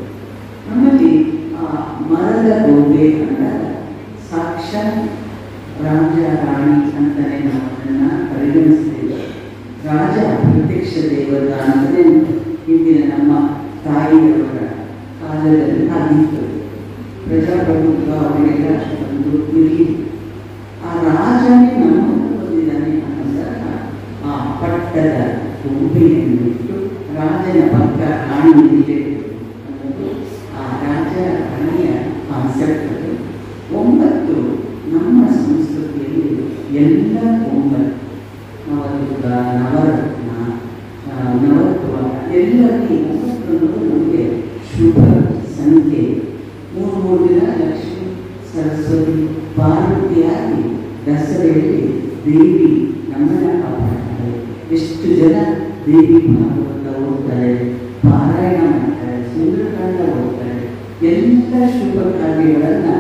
ನಮ್ಮಲ್ಲಿ ಮರದ ಗೊಂಬೆ ಅಂದಾಗ ಸಾಕ್ಷಾತ್ ರಾಜ ರಾಣಿ ಅಂತಲೇ ನಾವು ಅದನ್ನು ಪರಿಗಣಿಸ್ತೇವೆ. ರಾಜ ಪ್ರತ್ಯಕ್ಷ ದೇವರ ಅಂದರೆ ಹಿಂದಿನ ನಮ್ಮ ತಾಯಿಯವರ ಕಾಲದಲ್ಲಿ ಆಗಿತ್ತು. ಪ್ರಜಾಪ್ರಭುತ್ವ ಅವರಿಗೆಲ್ಲ ಅಷ್ಟೊಂದು ಇರಲಿ. ಆ ರಾಜನೇ ನಮ್ಮನ್ನು ಬಂದಿದ್ದಾನೆ ಅನ್ನೋದಾಗ ಆ ಪಟ್ಟದ ಗೊಂಬೆಯನ್ನು ಬಿಟ್ಟು ರಾಜನ ಪಕ್ಕ ರಾಣಿ ಅನ್ನೋದು ಆ ರಾಜ ರಾಣಿಯ ಕಾನ್ಸೆಪ್ಟ್. 9 ನಮ್ಮ ಸಂಸ್ಕೃತಿಯಲ್ಲಿ ಎಲ್ಲ 9 ನವದುರ್ಗ, ನವರತ್ನ, ನವತ್ವ ಎಲ್ಲರಲ್ಲಿ 9 ನಮಗೆ ಶುಭ ಸಂಖ್ಯೆ. 3 ದಿನ ಲಕ್ಷ್ಮೀ ಸರಸ್ವತಿ ಪಾರ್ವತಿಯಾಗಿ ದಸರೆಯಲ್ಲಿ ದೇವಿ ನಮ್ಮನ್ನು ಕಾಪಾಡ್ತಾರೆ. ಎಷ್ಟು ಜನ ದೇವಿ ಭಾಗವತ ಓದ್ತಾರೆ, ಪಾರಾಯಣ ಮಾಡ್ತಾರೆ, ಸುಂದರಕಾಂಡ ಓದ್ತಾರೆ. ಎಲ್ಲ ಶುಭ ಕಾರ್ಯಗಳನ್ನು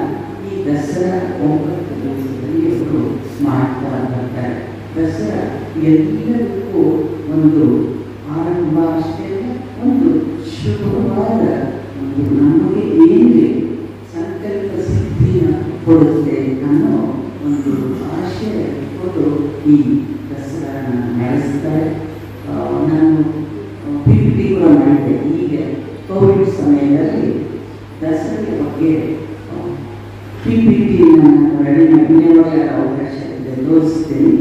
ಈ ದಸರಾ 9 ದಿವಸದಲ್ಲಿ ಅವರು ಮಾಡ್ತಾ ಬರ್ತಾರೆ. ದಸರಾ ಎಲ್ಲರಿಗೂ ಒಂದು ಆರಂಭ ಅಷ್ಟೇ, ಒಂದು ಶುಭವಾದ ಒಂದು ನಮಗೆ ಏನಿದೆ ಸಂಕಲ್ಪ ಸಿದ್ಧಿನ ಕೊಡುತ್ತೆ ಅನ್ನೋ ಒಂದು ಆಶಯ ಇಟ್ಕೊಂಡು ಈ ದಸರಾನ ನಡೆಸ್ತಾರೆ. ನಾನು PPT ಕೂಡ ಮಾಡಿದೆ. ಈಗ ಕೋವಿಡ್ ಸಮಯದಲ್ಲಿ ದಸರಾ ಬಗ್ಗೆ PPT ನಾನು ರೆಡಿ ಮಾಡಿ ಅವಕಾಶ ಇದೆ, ತೋರಿಸ್ತೀನಿ.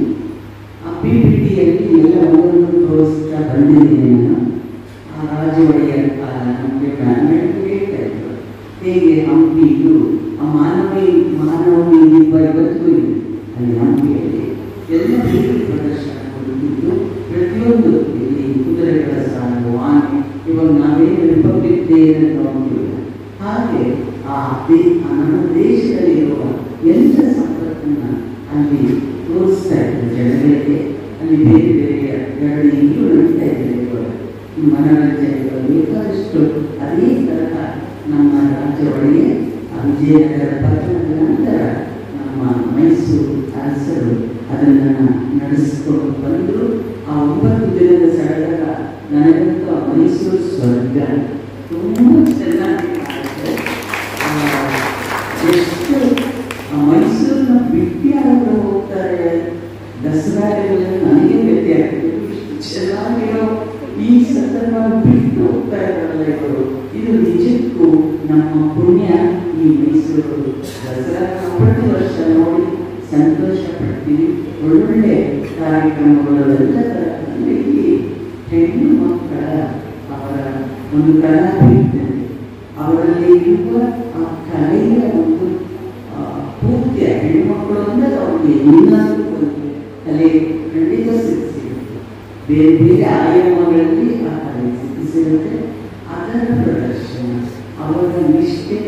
ಆ PPTಯಲ್ಲಿ ಎಲ್ಲ ಒಂದೊಂದು ತೋರಿಸ್ತಾ ಬಂದಿದ್ದೀನಿ ನಾನು. ಆ ರಾಜ ಒಡೆಯರ ಕಾಲ ನಮಗೆ ಹೇಳ್ತಾ ಇದ್ರು ಹೇಗೆ ಹಂಪಿದು ಆ ಮಾನವೀಯ ಇವತ್ತು ಅಲ್ಲಿ ಹಂಪಿಯಲ್ಲಿ ಎಲ್ಲ ಬೀದಿ ಪ್ರದರ್ಶನ ಕೊಡುತ್ತಿದ್ದು ಪ್ರತಿಯೊಂದು ಇಲ್ಲಿ ಕುದುರೆಗಳ ಸಾಲು, ಆನೆ, ಇವಾಗ ನಾವೇನು ರಿಪಬ್ಲಿಕ್ ಡೇ ನೋಡ್ತೀವಿ ಹಾಗೆ ನಮ್ಮ ದೇಶದಲ್ಲಿರುವ ಎಲ್ಲ ಸಂಪತ್ತನ್ನು ಅಲ್ಲಿ ತೋರಿಸ್ತಾ ಇದ್ರು ಜನಗಳಿಗೆ. ಅಲ್ಲಿ ಬೇರೆ ಬೇರೆ ಈಗಲೂ ನಡೀತಾ ಇದ್ದಾರೆ ಮನೋರಂಜನೆಗಳು ಬೇಕಾದಷ್ಟು. ಅದೇ ತರಹ ನಮ್ಮ ರಾಜ್ಯ ಒಳಗೆ ವಿಜಯನಗರ ಪಟ್ಟಣದ ನಂತರ ನಮ್ಮ ಮೈಸೂರು ಅರಸರು ಅದನ್ನು ನಡೆಸಿಕೊಂಡು ಬಂದರು. ಆ 9 ದಿನದ ಸಡಗರ ನನಗಂತೂ ಮೈಸೂರು ಸ್ವರ್ಗ ತುಂಬ ಚೆನ್ನಾಗಿ ಕಾಣುತ್ತೆ. ಎಷ್ಟು ಮೈಸೂರನ್ನ ಬಿಟ್ಟು ಯಾರು ಹೋಗ್ತಾರೆ ದಸರಾಗಳಲ್ಲಿ ನನಗೆ ವ್ಯತ್ಯ ಆಗ್ತದೆ. ಇಷ್ಟು ಚೆನ್ನಾಗಿರೋ ಈ ಸಂದರ್ಭ ಬಿಟ್ಟು ಹೋಗ್ತಾ ಇದ್ದಾರಲ್ಲ ಇವರು. ಇದು ನಿಜಕ್ಕೂ ನಮ್ಮ ಪುಣ್ಯ. ಈ ಮೈಸೂರು ದಸರಾ ಪ್ರತಿ ವರ್ಷ ನೋಡಿ ಸಂತೋಷ ಪಡ್ತೀವಿ. ಒಳ್ಳೊಳ್ಳೆ ಕಾರ್ಯಕ್ರಮಗಳೆಲ್ಲ ತರದಲ್ಲಿ ಹೆಣ್ಣು ಮಕ್ಕಳ ಅವರ ಒಂದು ಕಲಾಭಿವ್ಯಕ್ತಿ ಅವರಲ್ಲಿ ಇರುವ ಆ ಕಲೆಯ ಒಂದು ಪೂರ್ತಿಯ ಹೆಣ್ಣುಮಕ್ಕಳು ಅಂದರೆ ಅವ್ರಿಗೆ ಏನಾದರೂ ಒಂದು ಕಲೆ ಖಂಡಿತ ಸಿಕ್ಕಿರುತ್ತೆ. ಬೇರೆ ಬೇರೆ ಆಯಾಮಗಳಲ್ಲಿ ಆ ಕಲೆ ಸಿಕ್ಕಿಸಿರುತ್ತೆ. ಅದರ ಪ್ರದರ್ಶನ, ಅವರ ನಿಷ್ಠೆ,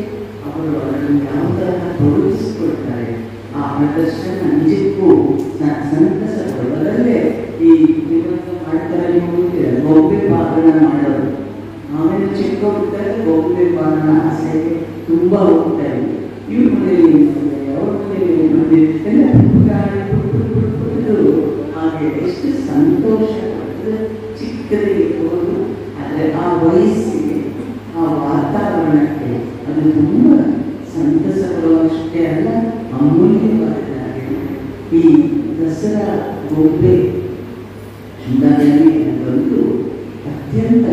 ಅವರು ಅದನ್ನು ಯಾವ ತರಹ ತೊಡಗಿಸಿಕೊಳ್ತಾರೆ ಆ ಪ್ರದರ್ಶನ ನಿಜಕ್ಕೂ ಸಂತಸ ಕೊಡೋದಲ್ಲೇ. ಈ ಮಾಡ್ತಾರೆ ನೀವು ಗೊಂಬೆ ಬಾಗಣ ಮಾಡೋರು. ನಾವೇನು ಚಿಕ್ಕ ಹೋಗ್ತಾರೆ ಗೊಂಬೆ ಬಾಗಣ ಆಸೆಗೆ ತುಂಬ ಹೋಗ್ತಾ ಇದ್ವಿ. ಇವ್ರ ಮನೆಯಲ್ಲಿ ಅವ್ರ ಮನೆಯಲ್ಲಿ ಎಲ್ಲ ಹಾಗೆ ಎಷ್ಟು ಸಂತೋಷ ಚಿಕ್ಕದಿಗೆ ಹೋದು. ಆದರೆ ಆ ವಯಸ್ಸಿಗೆ ಆ ವಾತಾವರಣಕ್ಕೆ ಅದು ತುಂಬ ಸಂತಸ ಕೊಡುವಷ್ಟೇ ಅಲ್ಲ, ಅಮೂಲ್ಯವಾದ ಈ ದಸರಾ ಗೊಂಬೆ ಅದೊಂದು ಅತ್ಯಂತ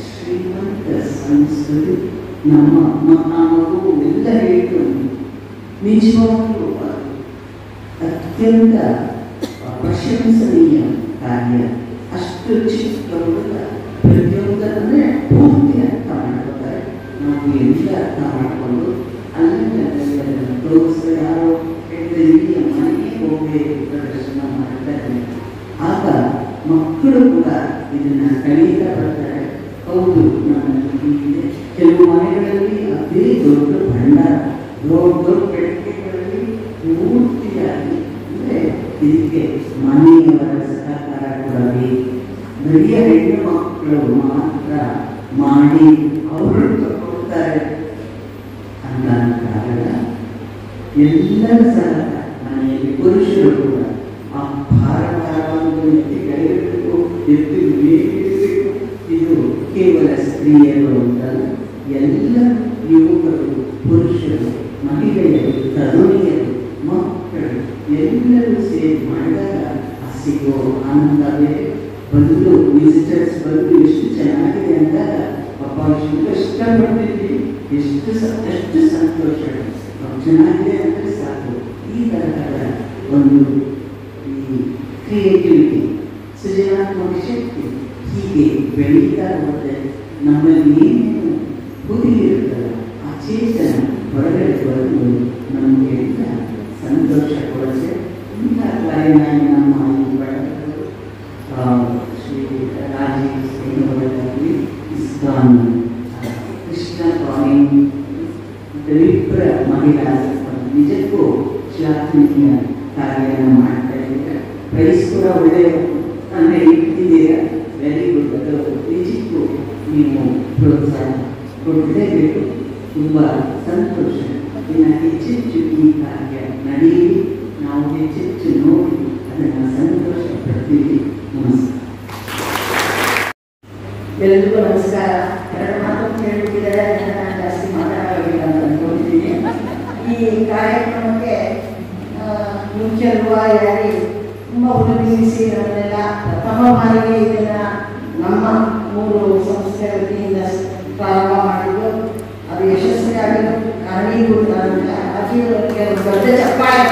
ಶ್ರೀಮಂತ ಸಂಸ್ಕೃತಿ. ನಮ್ಮ ಮಗು ಎಲ್ಲ ಹೇಳಿದ್ರು ನಿಜವಾಗ್ಲೂ ಅತ್ಯಂತ ಪ್ರಶಂಸನೀಯ ಕಾರ್ಯ. ಅಷ್ಟು ಚಿಕ್ಕ ಹುಡುಗ ಪ್ರತಿಯೊಂದನ್ನೇ ಪೂರ್ತಿ ಅರ್ಥ ಮಾಡ್ಕೊತಾರೆ. ನಾವು ಎಲ್ಲ ಅರ್ಥ ಮಾಡಿಕೊಂಡು ಅಲ್ಲಿಂದ ತೋರಿಸ ಯಾರೋ ಹೇಳಿದ್ರೆ ಮನೆಗೆ ಹೋಗಿ ಪ್ರದರ್ಶನ ಮಾಡ್ತಾರೆ. ಆಗ ಮಕ್ಕಳು ಕೂಡ ಇದನ್ನ ಕಲಿತಾ ಬರ್ತಾರೆ. ಹೌದು, ನಮ್ಮಲ್ಲಿ ಕೆಲವು ಮನೆಗಳಲ್ಲಿ ಅದೇ ದೊಡ್ಡ ಭಂಡಾರ, ದೊಡ್ಡ ದೊಡ್ಡ ಪೆಟ್ಟಿಗೆಗಳಲ್ಲಿ ಪೂರ್ತಿಯಾಗಿ ಅಂದರೆ ಇದಕ್ಕೆ ಮನೆಯವರ ಸಹಕಾರ ಕೊಡಬೇಕು. ಬರೀ ಹೆಣ್ಣು ಮಕ್ಕಳು ಮಾತ್ರ ಮಾಡಿ ಅವರು ತಗೊಳ್ತಾರೆ ಅಂತ ಕಾರಣ ಎಲ್ಲರೂ ಸಹ ಮನೆಯಲ್ಲಿ ಪುರುಷರು ಕೂಡ ಆ ಭಾರವನ್ನು ಎತ್ತಿ ಕೈಯಿಡಬೇಕು, ಎತ್ತಿ ಮೇಲಿಡಬೇಕು. ಇದು ಕೇವಲ ಸ್ತ್ರೀಯರು ಅಂತ ಎಲ್ಲ ಯುವಕರು, ಪುರುಷರು, ಮಹಿಳೆಯರು, ತರುಣಿಯರು, ಮಕ್ಕಳು ಎಲ್ಲರೂ ಸೇರಿ ಮಾಡಿದಾಗ ಆ ಸಿಗೋ ಆನಂದವೇ ಬಂದು ವಿಸಿಟರ್ಸ್ ಬಂದು ಎಷ್ಟು ಚೆನ್ನಾಗಿದೆ ಅಂದಾಗ ಪಾಪ ಎಷ್ಟು ಕಷ್ಟಪಡ್ತಿದ್ವಿ, ಎಷ್ಟು ಸಂತೋಷ. ಚೆನ್ನಾಗಿದೆ ಅಂದರೆ ಸಾಕು. ಈ ತರಹದ ಒಂದು ಈ ಕ್ರಿಯೇಟಿವಿಟಿ, ಸೃಜನಾತ್ಮಕ ಶಕ್ತಿ ಹೀಗೆ ಬೆಳೀತಾ ಹೋದರೆ ನಮ್ಮಲ್ಲಿ ಏನೇನು ಹುದಿ ಇರುತ್ತಲ್ಲ ಆ ಚೇತನ ಹೊರಗಡೆ ಬರಲು ನಮಗೆ ಸಂತೋಷ ಕೊಡುತ್ತೆ. ಇಂಥ ಕಾರ್ಯನಾಗಿ ನಮ್ಮ ಈ ಬಳಗಗಳು ಶ್ರೀ ರಾಜೀವ್ ಸ್ನೇಹವರಲ್ಲಿ ಇಸ್ಕಾನ್, ಕೃಷ್ಣ ಕಾಲಿಂಗ್, ವಿಪ್ರ ಮಹಿಳಾ ನಿಜಕ್ಕೂ ಶ್ಲಾಘನೀಯ ಕಾರ್ಯವನ್ನು ಮಾಡ್ತಾ ಇದ್ದೀರಾ. ಪ್ರೈಸ್ ಕೂಡ ಒಳ್ಳೆಯ ಅಂದರೆ ಇಟ್ಟಿದ್ದೀರಾ. Very good. ಅದು ನಿಜಕ್ಕೂ ನೀವು ಪ್ರೋತ್ಸಾಹ ಕೊಡಲೇಬೇಕು. ತುಂಬ ಸಂತೋಷ. ಇನ್ನು ಹೆಚ್ಚೆಚ್ಚು ಈ ಕಾರ್ಯ ನಡೆಯಲಿ, ನಾವು ಹೆಚ್ಚೆಚ್ಚು ನೋಡಿ ಅದನ್ನು ಸಂತೋಷ ಪಡ್ತೀವಿ. ನಮಸ್ಕಾರ. ಎಲ್ಲರಿಗೂ ನಮಸ್ಕಾರ. ಎರಡು ಮಾತು ಹೇಳಿಬಿಟ್ಟಿದ್ದಾರೆ, ನಾನು ಜಾಸ್ತಿ ಮಾತಾಡೋದಿಲ್ಲ ಅಂತ ಅಂದ್ಕೊಂಡಿದ್ದೀನಿ. ಈ ಕಾರ್ಯಕ್ರಮಕ್ಕೆ ಮುಖ್ಯ ರೂವಾರಿಯಾಗಿ ತುಂಬ ಉಪಯೋಗಿಸಿ ನಮ್ಮನ್ನೆಲ್ಲ ಪ್ರಥಮ ಬಾರಿಗೆ ಇದನ್ನು ನಮ್ಮ 3 ಸಂಸ್ಥೆ ವತಿಯಿಂದ ಪ್ರಾರಂಭ ಮಾಡಿದ್ದು ಅದು ಯಶಸ್ವಿಯಾಗಲು ಕಾರಣೀಭೂತರಾದ ಅತಿವರಿಗೆ ಒಂದು ದೊಡ್ಡ ಚಪ್ಪಾಳೆ.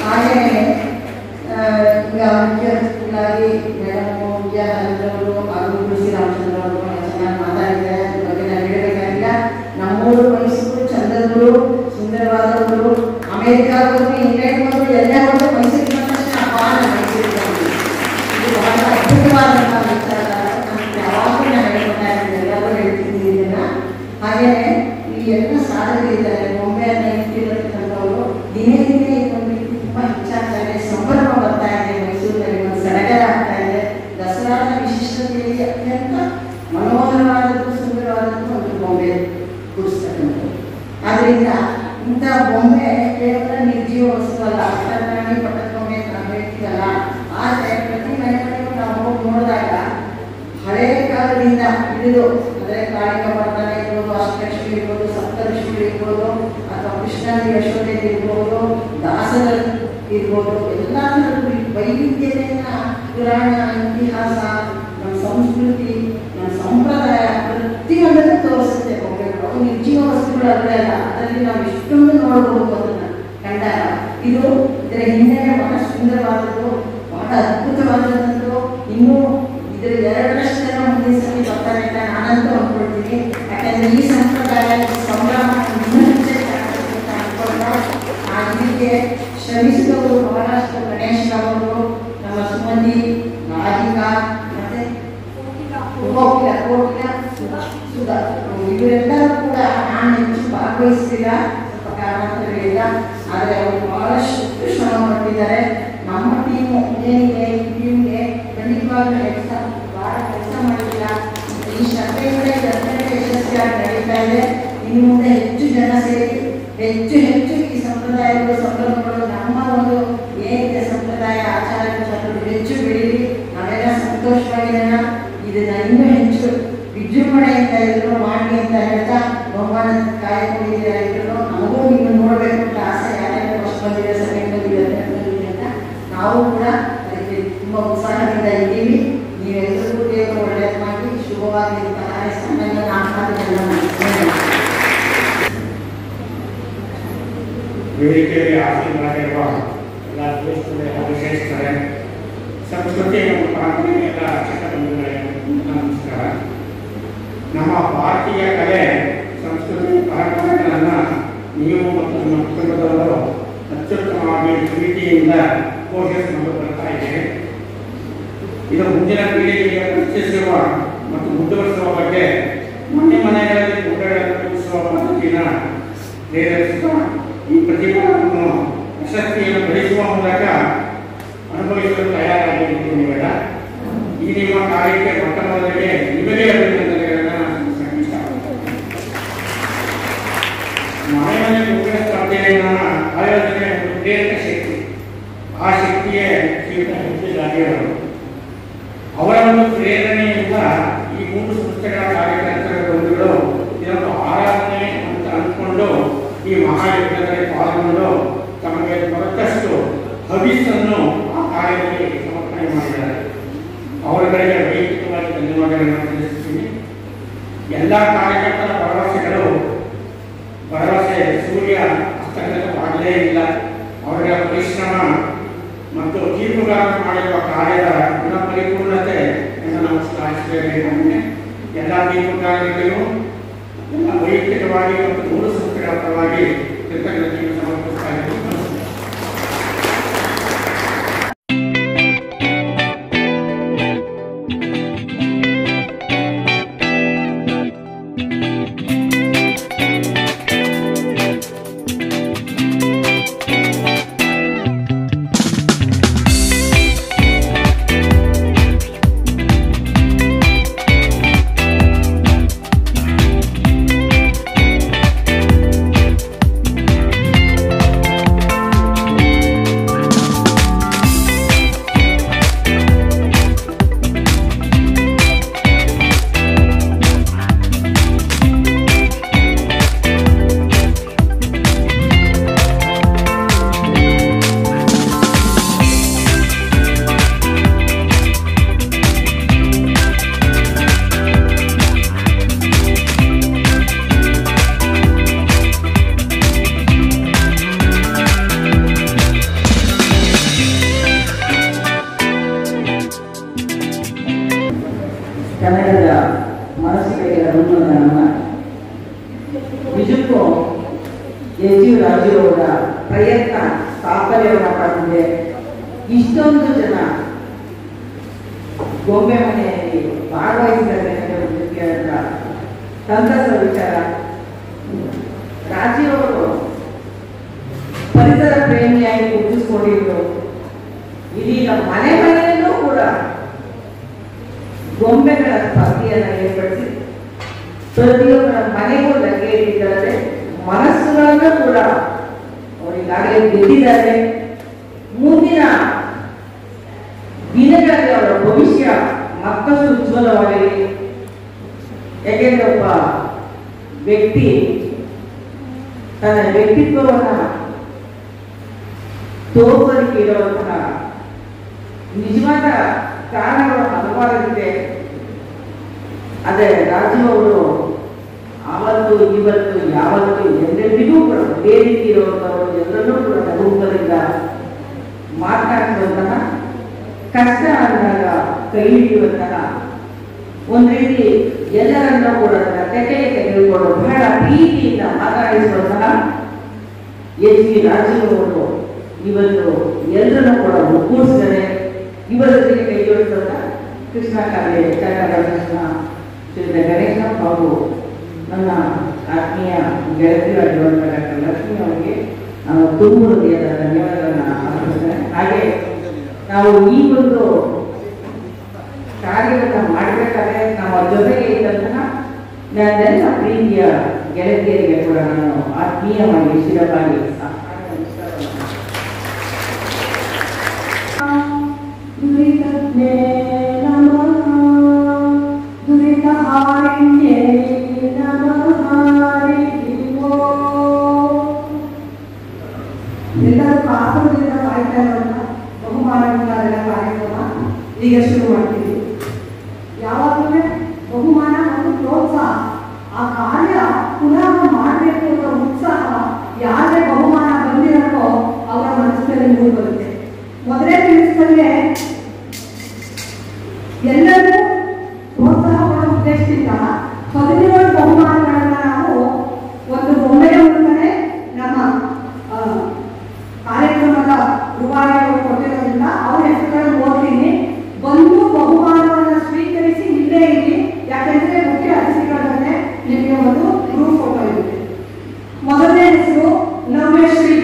ಹಾಗೆಯೇ ಈಗ ಮುಖ್ಯವಾಗಿ ಮೇಡಮ್ ವಿದ್ಯಾನಂದರವರು ಹಾಗೂ ಕೃಷಿ ರಾಮಚಂದ್ರ ಅವರು ಚೆನ್ನಾಗಿ ಮಾತಾಡಿದ್ದಾರೆ. ಅದ್ರ ಬಗ್ಗೆ ನಾನು ಹೇಳಬೇಕಾಗಿಲ್ಲ. ನಮ್ಮೂರು ಮೈಸೂರು ಚಂದದೂರು ಸುಂದರವಾದವರು. ಅಮೇರಿಕಾಗೆ ಹೋಗಿ, ಇಂಗ್ಲೆಂಡ್ ಹೋಗಿ, ಎಲ್ಲ ಹೋಗಿ ಮೈಸೂರಿಗೆ ಬಂದ ತಕ್ಷಣ ಅಪಾರ ಮೈಸೂರಿಗೆ ಬಂದು ಇದು ಬಹಳ ಅದ್ಭುತವಾದಂತಹ ವಿಚಾರ. ನಮಗೆ ಯಾವಾಗಲೂ ನಾನು ಹೇಳ್ಕೊತಾ ಇದ್ದೀನಿ, ಎಲ್ಲರೂ ಹೇಳ್ತೀನಿ ಇದನ್ನು. ಹಾಗೆಯೇ ಈ ಎಲ್ಲ ಸಾಧಕರಿದ್ದಾರೆ, ಬೊಂಬೆಯನ್ನು ಇಟ್ಟಿರತಕ್ಕಂಥವರು ದಿನೇ ದಿನೇ ಇದೊಂದು ತುಂಬ ಹೆಚ್ಚಾಗ್ತಾರೆ. ಸಂಭ್ರಮ ಬರ್ತಾ ಇದೆ. ಮೈಸೂರಿನಲ್ಲಿ ಒಂದು ಸಡಗರ ಆಗ್ತಾ ಇದೆ. ದಸರಾದ ವಿಶಿಷ್ಟತೆಯಲ್ಲಿ ಅತ್ಯಂತ ಮನೋಹರವಾದದ್ದು, ಸುಂದರವಾದದ್ದು ಒಂದು ಬೊಂಬೆ ಕೂರಿಸ್ತಕ್ಕಂಥದ್ದು. ಆದ್ದರಿಂದ ಇಂಥ ಬೊಂಬೆ ಕೇವಲ ನಿರ್ಜೀವ ವಸ್ತು ಅಲ್ಲ, ಅಷ್ಟರಾಣಿ ಪಟ್ಟಕೊಂಬೆ ನಾವು ಹೇಳ್ತೀವಲ್ಲ. ಆದರೆ ಪ್ರತಿ ಮನೆಗಳಿಗೂ ನಾವು ಹೋಗಿ ನೋಡಿದಾಗ ಹಳೆಯ ಕಾಲದಿಂದ ಹಿಡಿದು ಅಂದರೆ ಕಾಳಿಕ ಬರ್ಧನ ಇರ್ಬೋದು, ಅಷ್ಟಲಕ್ಷ್ಮಿ ಇರ್ಬೋದು, ಸಪ್ತಲಕ್ಷ್ಮಿ ಇರ್ಬೋದು, ಅಥವಾ ಕೃಷ್ಣನ ಯಶೋಧೆ ಇರ್ಬೋದು, ದಾಸರ ಇರ್ಬೋದು, ಎಲ್ಲದರಲ್ಲೂ ವೈವಿಧ್ಯತೆಯನ್ನ ಪುರಾಣ, ಇತಿಹಾಸ, ನಮ್ಮ ಸಂಸ್ಕೃತಿ, ನಮ್ಮ ಸಂಪ್ರದಾಯ ಪ್ರತಿಯೊಂದನ್ನು ತೋರಿಸುತ್ತೆ ಬೊಂಬೆಗಳು. ಅವು ನಿರ್ಜೀವ ವಸ್ತುಗಳು ಅಲ್ಲೇ ಅಲ್ಲ. ಅದರಲ್ಲಿ ನಾವು ಎಷ್ಟೊಂದು ನೋಡಬಹುದು ಅದನ್ನು ಕಂಡಾಗ. ಇದು ಇದರ ಹಿನ್ನೆಲೆ ಬಹಳ ಸುಂದರವಾದದ್ದು, ಬಹಳ ಅದ್ಭುತವಾದದ್ದು. ಇನ್ನೂ ಇದರ 2ರಷ್ಟು ಜನ ಮುಂದಿನ ಸಲ ಬರ್ತಾರೆ ಅಂತ ನಾನಂತೂ ಅಂದ್ಕೊಳ್ತೀನಿ. ಯಾಕಂದರೆ ಈ ಸಂಪ್ರದಾಯ ಸಂಭ್ರಮ ಇನ್ನೂ ಹೆಚ್ಚಾಗ್ತದೆ ಅಂತ ಅಂದ್ಕೊಂಡು ಇದಕ್ಕೆ ಶ್ರಮಿಸಿದವರು ಬಹಳಷ್ಟು ಗಣೇಶ್ ಅವರು, ನಮ್ಮ ಸುಮತಿ, ರಾಧಿಕಾ, ಮತ್ತೆ ಕೋಕಿಲ ಸುಧಾ, ಇವರೆಲ್ಲರೂ ಕೂಡ ನಾನು ಹೆಚ್ಚು ಭಾಗವಹಿಸ್ತಿಲ್ಲ ಸ್ವಲ್ಪ ಕಾರಣಗಳಿಂದ. ಆದರೆ ಅವರು ಬಹಳಷ್ಟು ಶ್ರಮ ಪಟ್ಟಿದ್ದಾರೆ. ನಮ್ಮ ಟೀಮು ಏನಿದೆ ಈ ಟೀಮ್ಗೆ ಖಂಡಿತವಾಗ್ಲೂ ಭಾಳ ಕೆಲಸ ಮಾಡಿಲ್ಲ. ಈ ಶ್ರದ್ಧೆಯಿಂದ ಯಶಸ್ವಿಯಾಗಿ ನಡೀತಾ ಇದೆ. ಇನ್ನು ಮುಂದೆ ಹೆಚ್ಚು ಜನ ಸೇರಿ ಹೆಚ್ಚು ಈ ಸಂಪ್ರದಾಯಗಳು, ಸಂಭ್ರಮಗಳು, ನಮ್ಮ ಒಂದು ಏನಿದೆ ಸಂಪ್ರದಾಯ, ಆಚಾರ ವಿಚಾರಗಳು ಹೆಚ್ಚು ಬೆಳೀಲಿ. ನಾವೆಲ್ಲ ಸಂತೋಷವಾಗಿರೋಣ. ಇದನ್ನ ಇನ್ನೂ ಹೆಚ್ಚು ವಿಜೃಂಭಣೆಯಿಂದ ಎಲ್ಲರೂ ಮಾಡಿ ಅಂತ ಹೇಳ್ತಾ ಬಹುಮಾನ ಕಾಯ್ಕೊಂಡಿದ್ದೀರಾ. ಎಲ್ಲರೂ ನಮಗೂ ನೀವು ನೋಡಬೇಕು ಅಂತ ಆಸೆ. ಯಾರ್ಯಾರು ಫಸ್ಟ್ ಬಂದಿದೆ, ಸೆಕೆಂಡ್ ಬಂದಿದೆ ಅಂತ ನಾವು ಕೂಡ ಅದಕ್ಕೆ ತುಂಬ ಉತ್ಸಾಹದಿಂದ ಇದ್ದೀವಿ. ನೀವೆಲ್ಲರಿಗೂ ದೇವರು ಒಳ್ಳೆಯದು ಮಾಡಿ ಶುಭವಾಗಿ ಅಂತ ಹಾರೈಸ್ಕೊಂಡು ನಾನು ಮಾತುಗಳನ್ನ ಮಾಡ್ತೇನೆ. ವೇದಿಕೆಯಲ್ಲಿ ಆಸೀನರಾಗಿರುವ ಎಲ್ಲ ದೋಸ್ತರೇ ಹಾಗೂ ಶ್ರೇಷ್ಠರೇ, ಸಂಸ್ಕೃತಿ ಮತ್ತು ಪರಂಪರೆ ಎಲ್ಲ ಚಿಕ್ಕಬಂಧುಗಳೇ ನಮಸ್ಕಾರ. ನಮ್ಮ ಭಾರತೀಯ ಕಲೆ, ಸಂಸ್ಕೃತಿ, ಪರಂಪರೆಗಳನ್ನು ನೀವು ಮತ್ತು ನಿಮ್ಮ ಕುಟುಂಬದವರು ಅತ್ಯುತ್ತಮವಾಗಿ ಪ್ರೀತಿಯಿಂದ ಪೋಷಿಸಿಕೊಂಡು ಬರ್ತಾ ಇದೆ. ಇದು ಮುಂದಿನ ಪೀಳಿಗೆಗೆ ಪರಿಚಯಿಸುವ ಮತ್ತು ಮುಂದುವರಿಸುವ ಬಗ್ಗೆ ಮನೆಗಳಲ್ಲಿ ಗುಡ್ಡಗಳನ್ನು ತುಂಬಿಸುವ ಪದ್ಧತಿನ ಪ್ರೇರೇಪಿಸುವ ಈ ಪ್ರತಿಭೆಯನ್ನು ಯಶಸ್ವಿಯನ್ನು ಬೆಳೆಸುವ ಮೂಲಕ ಅನುಭವಿಸಲು ತಯಾರಾಗಿದ್ದು ನೀವೆಲ್ಲ. ಈ ನಿಮ್ಮ ಕಾರ್ಯಕ್ಕೆ ಮೊಟ್ಟ ಮೊದಲಿಗೆ ನಿಮಗೆ ಅಭಿನಂದನೆಗಳನ್ನು ಮನೆ ಗುಂಪಿನ ಸ್ಪರ್ಧೆಯನ್ನು ಆಯೋಜನೆ ಒಂದು ಪ್ರೇರಕ ಶಕ್ತಿ. ಆ ಶಕ್ತಿಯೇ ಜೀವಿತ ಹೆಚ್ಚಿಗಾಗಿರೋರು. ಅವರ ಒಂದು ಪ್ರೇರಣೆಯಿಂದ ಈ 3 ಸಂಸ್ಥೆಗಳ ಕಾರ್ಯಕರ್ತರುಗಳು ಇದೊಂದು ಆರಾಧನೆ ಅಂತ ಅಂದ್ಕೊಂಡು ಈ ಮಹಾಯಜ್ಞದಲ್ಲಿ ಪಾಲ್ಗೊಂಡು ತಮಗೆ ದೊರಕಷ್ಟು ಹವಿಸ್ಸನ್ನು ಆ ಕಾರ್ಯದಲ್ಲಿ ಸಮರ್ಪಣೆ ಮಾಡಿದ್ದಾರೆ. ಅವರುಗಳಿಗೆ ವೈಯಕ್ತಿಕವಾಗಿ ಧನ್ಯವಾದಗಳನ್ನು ತಿಳಿಸುತ್ತೀನಿ. ಎಲ್ಲ ಕಾರ್ಯಕರ್ತರ ಭರವಸೆ ಸೂರ್ಯ ಹಸ್ತಗತವಾಗಲೇ ಇಲ್ಲ. ಅವರ ಪರಿಶ್ರಮ ಮತ್ತು ತೀರ್ಪುಗಾರ ಮಾಡಿರುವ ಕಾರ್ಯದ ಗುಣಪರಿಪೂರ್ಣತೆ ಎಂದು ನಾವು ಶ್ಲಾಘಿಸಬೇಕಾಗಿದೆ. ಎಲ್ಲ ತೀರ್ಪುಗಾರರಿಗೂ ಎಲ್ಲ ವೈಯಕ್ತಿಕವಾಗಿ ಮತ್ತು 3 ಸಂಸ್ಥೆಗಳ ಪರವಾಗಿ ಕೃತಜ್ಞತೆಯನ್ನು ಸಮರ್ಪಿಸ್ತಾ ಇದ್ದೀನಿ. ಕನ್ನಡದ ಮನಸ್ಸಿಗೆ ಅನುಮೋದನ ನಿಜಕ್ಕೂ ಎಚ್ ರಾಜು ಅವರ ಪ್ರಯತ್ನ ಸಾಫಲ್ಯವನ್ನು ಪಡೆದಿದೆ. ಇಷ್ಟೊಂದು ಜನ ಗೊಂಬೆ ಮನೆಯಲ್ಲಿ ಭಾಗವಹಿಸಿದ್ದಾರೆ ಸಂತಸದ ವಿಚಾರ. ರಾಜೀವ್ ಅವರು ಪರಿಸರ ಪ್ರೇಮಿಯಾಗಿ ಗುರುತಿಸಿಕೊಂಡಿದ್ರು. ಇಡೀ ನಮ್ಮ ಮನೆಯಲ್ಲೂ ಕೂಡ ಗೊಂಬೆಗಳ ಸ್ಪರ್ಧೆಯನ್ನು ಏರ್ಪಡಿಸಿ ಪ್ರತಿಯೊಬ್ಬರ ಮನೆಗೂ ಲಗ್ಗೆಯಿಟ್ಟಿದ್ದಾರೆ. ಮನಸ್ಸುಗಳನ್ನು ಕೂಡ ಅವರಿಗಾಗಲೇ ಗೆದ್ದಿದ್ದಾರೆ. ಮುಂದಿನ ದಿನಗಳಲ್ಲಿ ಅವರ ಭವಿಷ್ಯ ಮತ್ತಷ್ಟು ಉಜ್ವಲವಾಗಲಿ. ಯಾಕೆಂದ್ರೆ ಒಬ್ಬ ವ್ಯಕ್ತಿ ತನ್ನ ವ್ಯಕ್ತಿತ್ವವನ್ನು ತೋರಿಸಲಿಕ್ಕೆ ಇರುವಂತಹ ನಿಜವಾದ ಕಾರಣಗಳು ಹಲವಾರಿದೆ. ಅದೇ ರಾಜೀವ್ ಅವರು ಆವತ್ತು ಇವತ್ತು ಯಾವತ್ತು ಎಲ್ಲರಿಗೂ ಕೂಡ ಅದೇ ರೀತಿ ಇರುವಂತವರು ಎಲ್ಲರನ್ನೂ ಕೂಡ ನಗುಮುಖದಿಂದ ಮಾತನಾಡುವಂತಹ, ಕಷ್ಟ ಅಂದಾಗ ಕೈ ಹಿಡಿಯುವಂತಹ, ಒಂದು ರೀತಿ ಎಲ್ಲರನ್ನೂ ಕೂಡ ತೆಗೆಗೆ ತೆಗೆದುಕೊಂಡು ಬಹಳ ಪ್ರೀತಿಯಿಂದ ಮಾತನಾಡಿಸುವಂತಹ ಎಚ್ ವಿ ರಾಜೀವ್ ಅವರು ಇವತ್ತು ಎಲ್ಲರನ್ನೂ ಕೂಡ ಒಗ್ಗೂಡಿಸಿದರೆ. ಇವರ ಜೊತೆಗೆ ಕೈ ಜೋಡಿಸುವಂತ ಕೃಷ್ಣ ಕಾವ್ಯ ಕೃಷ್ಣ ಶ್ರೀ ಗಣೇಶ ಹಾಗೂ ನನ್ನ ಆತ್ಮೀಯ ಗೆಳತಿಯಾಗಿರುವಂತಹ ಡಾಕ್ಟರ್ ಲಕ್ಷ್ಮಿ ಅವರಿಗೆ ನಾವು ತುಂಬ ಹೃದಯದ ಧನ್ಯವಾದಗಳನ್ನು ಅರ್ಪಿಸ್ತೇನೆ. ಹಾಗೆ ನಾವು ಈ ಒಂದು ಕಾರ್ಯವನ್ನು ಮಾಡಬೇಕಾದ್ರೆ ನಮ್ಮ ಜೊತೆಗೆ ಇದ್ದಂತಹ ನನ್ನೆಲ್ಲ ಪ್ರೀತಿಯ ಗೆಳತಿಯರಿಗೆ ಕೂಡ ನಾನು ಆತ್ಮೀಯವಾಗಿ ಶಿರವಾಗಿ ಎಲ್ಲರೂ ಕಾಸದಿಂದ ಕಾಯ್ತಾ ಇರುವಂತಹ ಬಹುಮಾನಗಳ ಕಾರ್ಯಕ್ರಮ ಈಗ ಶುರು ಮಾಡ್ತೀವಿ. ಯಾವಾಗಲೂ ಬಹುಮಾನ ಮತ್ತು ಪ್ರೋತ್ಸಾಹ, ಆ ಕಾರ್ಯ ಪುನಃ ಮಾಡಬೇಕು ಅನ್ನೋ ಉತ್ಸಾಹ ಯಾರೇ ಬಹುಮಾನ ಬಂದಿರಕ್ಕೋ ಅವರ ಮನಸ್ಸಿನಲ್ಲಿ ಮೂಡಿ ಬರುತ್ತೆ. ಮೊದಲೇ ತಿಳಿಸಿದಂಗೆ ಎಲ್ಲರೂ ಪ್ರೋತ್ಸಾಹ ಕೊಡೋ ಉದ್ದೇಶದಿಂದ 17 ಬಹುಮಾನಗಳನ್ನ ನಾವು ಒಂದು ಗೊಂಬೆಯ ಮೂಲಕನೇ ನಮ್ಮ ರೂವಾರಿ ಅವರು ಕೊಟ್ಟಿರೋದ್ರಿಂದ ಅವ್ರ ಹೆಸರುಗಳನ್ನು ಓದ್ತೀನಿ. ಬಂದು ಬಹುಮಾನವನ್ನು ಸ್ವೀಕರಿಸಿ ಇಲ್ಲೇ ಇರಿ, ಯಾಕೆಂದ್ರೆ ಮುಖ್ಯ ಅತಿಥಿಗಳನ್ನೇ ನಿಮಗೆ ಒಂದು ಗ್ರೂಪ್ ಫೋಟೋ ಇದೆ. ಮೊದಲನೇ ಹೆಸರು ನವ್ಯಶ್ರೀ.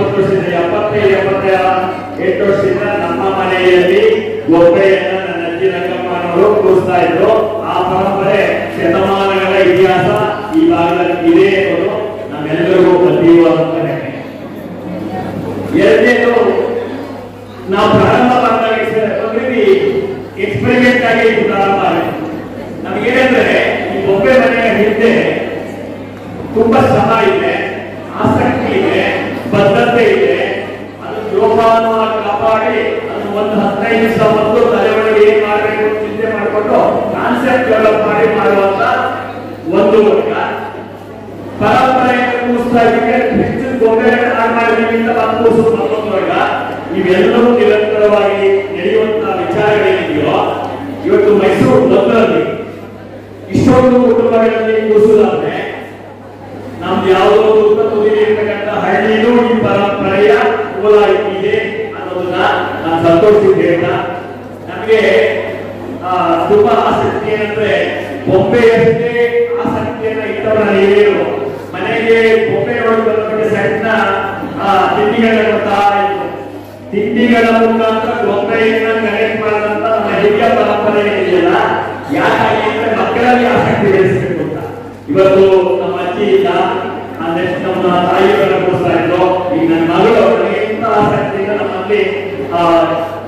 20 ವರ್ಷದಿಂದ 78 ವರ್ಷದಿಂದ ನಮ್ಮ ಮನೆಯಲ್ಲಿ ಗೊಂಬೆಯನ್ನ ನನ್ನ ಅಜ್ಜಿ ರಂಗಮ್ಮನವರು ಕೂರಿಸ್ತಾ ಇದ್ರು. ಆ ಪರಂಪರೆ ಶತಮಾನಗಳ ಇತಿಹಾಸ ಈ ಭಾಗದಲ್ಲಿ ಇದೆ ಅನ್ನೋದು ನಮ್ಮೆಲ್ಲರಿಗೂ ಗೊತ್ತಿರುವಂತ ಹೆಮ್ಮೆ. ಎರಡನೇದು, ನಾವು ಪ್ರಾರಂಭ ಮಾಡಿದಾಗ ಎಕ್ಸ್ಪೆರಿಮೆಂಟ್ ಆಗಿ ಪ್ರಾರಂಭ ಆಗಿದೆ. ನಮಗೇನಂದ್ರೆ ಈ ಗೊಂಬೆ ಮನೆಯ ಹಿಂದೆ ತುಂಬಾ ಶ್ರಮ ಇದೆ, ಆಸಕ್ತಿ ಇದೆ, ಬದ್ಧತೆ ಇದೆ. ಅದು ಜೋಪಾನವಾಗಿ ಕಾಪಾಡಿ ಅದು ಒಂದು 15 ನಿಮಿಷ ಮೊದಲು ತಲೆ ಒಳಗೆ ಏನ್ ಮಾಡಬೇಕು ಚಿಂತೆ ಮಾಡಿಕೊಂಡು ಕಾನ್ಸೆಪ್ಟ್ ಡೆವಲಪ್ ಮಾಡಿ ಮಾಡುವಂತ ಒಂದು ವರ್ಗ. ಪರಂಪರೆಯನ್ನು ಕೂರಿಸ್ತಾ ಹೆಚ್ಚು ಗೊಂಬೆ ಮಾಡಿದೀವಿ ಅಂತ ಕೂರಿಸೋದು ಮತ್ತೊಂದು ವರ್ಗ. ಇವೆಲ್ಲವೂ ನಿರಂತರವಾಗಿ ನಡೆಯುವಂತಹ ವಿಚಾರಗಳೇನಿದೆಯೋ ಇವತ್ತು ಮೈಸೂರು ಮೊದಲಲ್ಲಿ ಇಷ್ಟೊಂದು ಕುಟುಂಬಗಳಲ್ಲಿ ಕೂರಿಸುವುದಾದ್ರೆ ನಮ್ದು ಯಾವುದೋ ಇರ್ತಕ್ಕಂಥ ಹಳ್ಳಿಯೂ ಈ ಪರಂಪರೆಯ ಮೂಲ ಇದೆ ಅನ್ನೋದನ್ನ ನಾನು ಸಂತೋಷದಿಂದ ನಮಗೆ ತುಂಬಾ ಆಸಕ್ತಿ ಏನಂದ್ರೆ ಗೊಂಬೆಯಷ್ಟೇ ಆಸಕ್ತಿಯನ್ನ ಇಟ್ಟವರ ನೀವೇನು ಮನೆಗೆ ಗೊಂಬೆ ನೋಡುವುದಕ್ಕೆ ಸಣ್ಣ ತಿಂಡಿಗಳ ಕೊಡ್ತಾ ಇತ್ತು. ತಿಂಡಿಗಳ ಮುಖಾಂತರ ಗೊಂಬೆಯನ್ನ ಕನೆಕ್ಟ್ ಮಾಡಿದಂತ ನಮ್ಮ ಹಿರಿಯ ಪರಂಪರೆ ಇದೆಯಲ್ಲ, ಯಾಕಾಗಿ ಅಂದ್ರೆ ಮಕ್ಕಳಲ್ಲಿ ಆಸಕ್ತಿ ಬೆಳೆಸಬೇಕು ಅಂತ. ಇವತ್ತು ನಮ್ಮ ಅಜ್ಜಿ ಇಲ್ಲ, ನೆಕ್ಸ್ಟ್ ನಮ್ಮ ತಾಯಿಗಳ ಕೂರಿಸ್ತಾ ಇದ್ರು. ಈಗ ನನ್ನ ಮಗಳು ಇಂಥ ಆಸಕ್ತಿಯಿಂದ ನಮ್ಮಲ್ಲಿ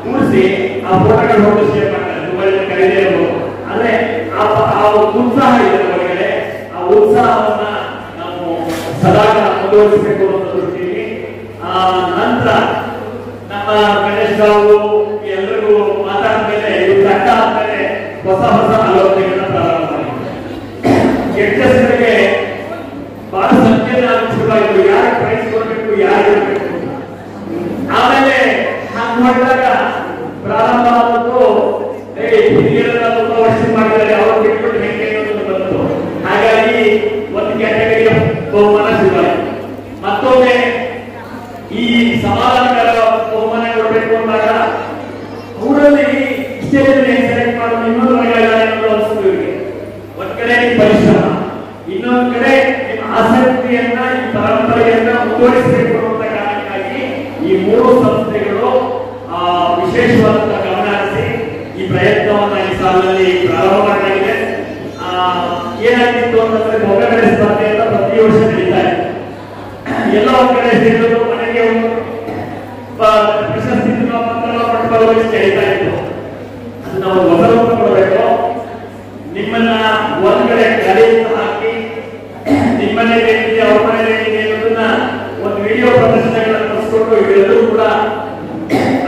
ಕೂರಿಸಿ ಆ ಫೋಟೋಗಳು ಹೋಗಿ ಶೇರ್ ಮಾಡ್ತಾರೆ. ಮೊಬೈಲ್ ಕರೀದೇ ಇರ್ಬೋದು. ಅಂದ್ರೆ ಆ ಉತ್ಸಾಹ ಇದೆ ಹೊರಗಡೆ. ಆ ಉತ್ಸಾಹವನ್ನ ನಾವು ಸದಾಕಾಲ ಮುಂದುವರಿಸಬೇಕು ಅನ್ನೋ ದೃಷ್ಟಿಯಲ್ಲಿ ನಂತರ ನಮ್ಮ ಗಣೇಶ್ ರಾವು ಎಲ್ಲರಿಗೂ ಮಾತಾಡ್ಮೇಲೆ ಇದು ಕಟ್ಟ ಆದ್ಮೇಲೆ ಹೊಸ ಆಲೋಚನೆಗಳನ್ನ ಪ್ರಾರಂಭ ಮಾಡಿದ್ರು. ಗೆಡ್ಜಸ್ಗಳಿಗೆ ಬಹಳ ಸಂಖ್ಯೆನ ಶುರುವಾಯಿತು. ಯಾರು ಪ್ರೈಸ್ ಕೊಡಬೇಕು, ಯಾರು ಇರಬೇಕು. ಆಮೇಲೆ ಹಾಗೆ ಮಾಡಿದಾಗ ಪ್ರಾರಂಭ ಆದದ್ದು ಹಿರಿಯರನ್ನ ತುಂಬಾ ವರ್ಷ ಮಾಡಿದ್ದಾರೆ, ಅವರು ಬಿಟ್ಬಿಟ್ಟು ಹೆಂಗೆ ಅನ್ನೋದು ಬಂತು. ಹಾಗಾಗಿ ಒಂದು ಕ್ಯಾಟಗರಿಯ ಬಹುಮಾನ ಶುರುವಾಯಿತು. ಮತ್ತೊಮ್ಮೆ ಈ ಸಮಾಧಾನಕರ ಬಹುಮಾನ ಕೊಡಬೇಕು ಅಂದಾಗ ಅವರಲ್ಲಿ ಇಷ್ಟೇ ಸೆಲೆಕ್ಟ್ ಮಾಡೋದು ಇನ್ನೊಂದು ಅನಿಸ್ತು. ಒಂದ್ ಕಡೆ ಪರಿಶ್ರಮ, ಇನ್ನೊಂದು ಕಡೆ ಆಸಕ್ತಿಯನ್ನ ಈ ಪರಂಪರೆಯನ್ನ ಮುಂದುವರಿಸಬೇಕು ಅನ್ನುವಂತ ಕಾರಣಕ್ಕಾಗಿ ಈ ಮೂರು ಸಂಸ್ಥೆಗಳು ವಿಶೇಷವಾದಂತಹ ಗಮನ ಹರಿಸಿ ಈ ಪ್ರಯತ್ನವನ್ನ ಈ ಸಾಲಿನಲ್ಲಿ ಪ್ರಾರಂಭ ಮಾಡಲಾಗಿದೆ. ಏನಾಗಿತ್ತು ಅಂತಂದ್ರೆ ಗೊಂಬೆ ಸ್ಪರ್ಧೆ ಅಂತ ಪ್ರತಿ ವರ್ಷ ನಡೀತಾ ಇದೆ. ಎಲ್ಲ ಒಂದ್ ಕಡೆ ಸೇರೋದು, ಮನೆಗೆ ಒಂದು ಪ್ರಶಸ್ತಿ ಪಟ್ಟು ನಡೀತಾ ಇತ್ತು. ಅದು ನಾವು ಹೊಸ ರೂಪ ಕೊಡಬೇಕು. ನಿಮ್ಮನ್ನ ಒಂದ್ ಕಡೆ ಕಲೆಯಿಂದ ಹಾಕಿ ನಿಮ್ಮ ಮನೇಲಿ ಏನಿದೆ, ಅವ್ರ ಮನೇಲಿ ಏನಿದೆ ಅನ್ನೋದನ್ನ ಒಂದು ವಿಡಿಯೋ ಪ್ರದರ್ಶನಗಳನ್ನು ತರಿಸ್ಕೊಂಡು ಇವೆಲ್ಲರೂ ಕೂಡ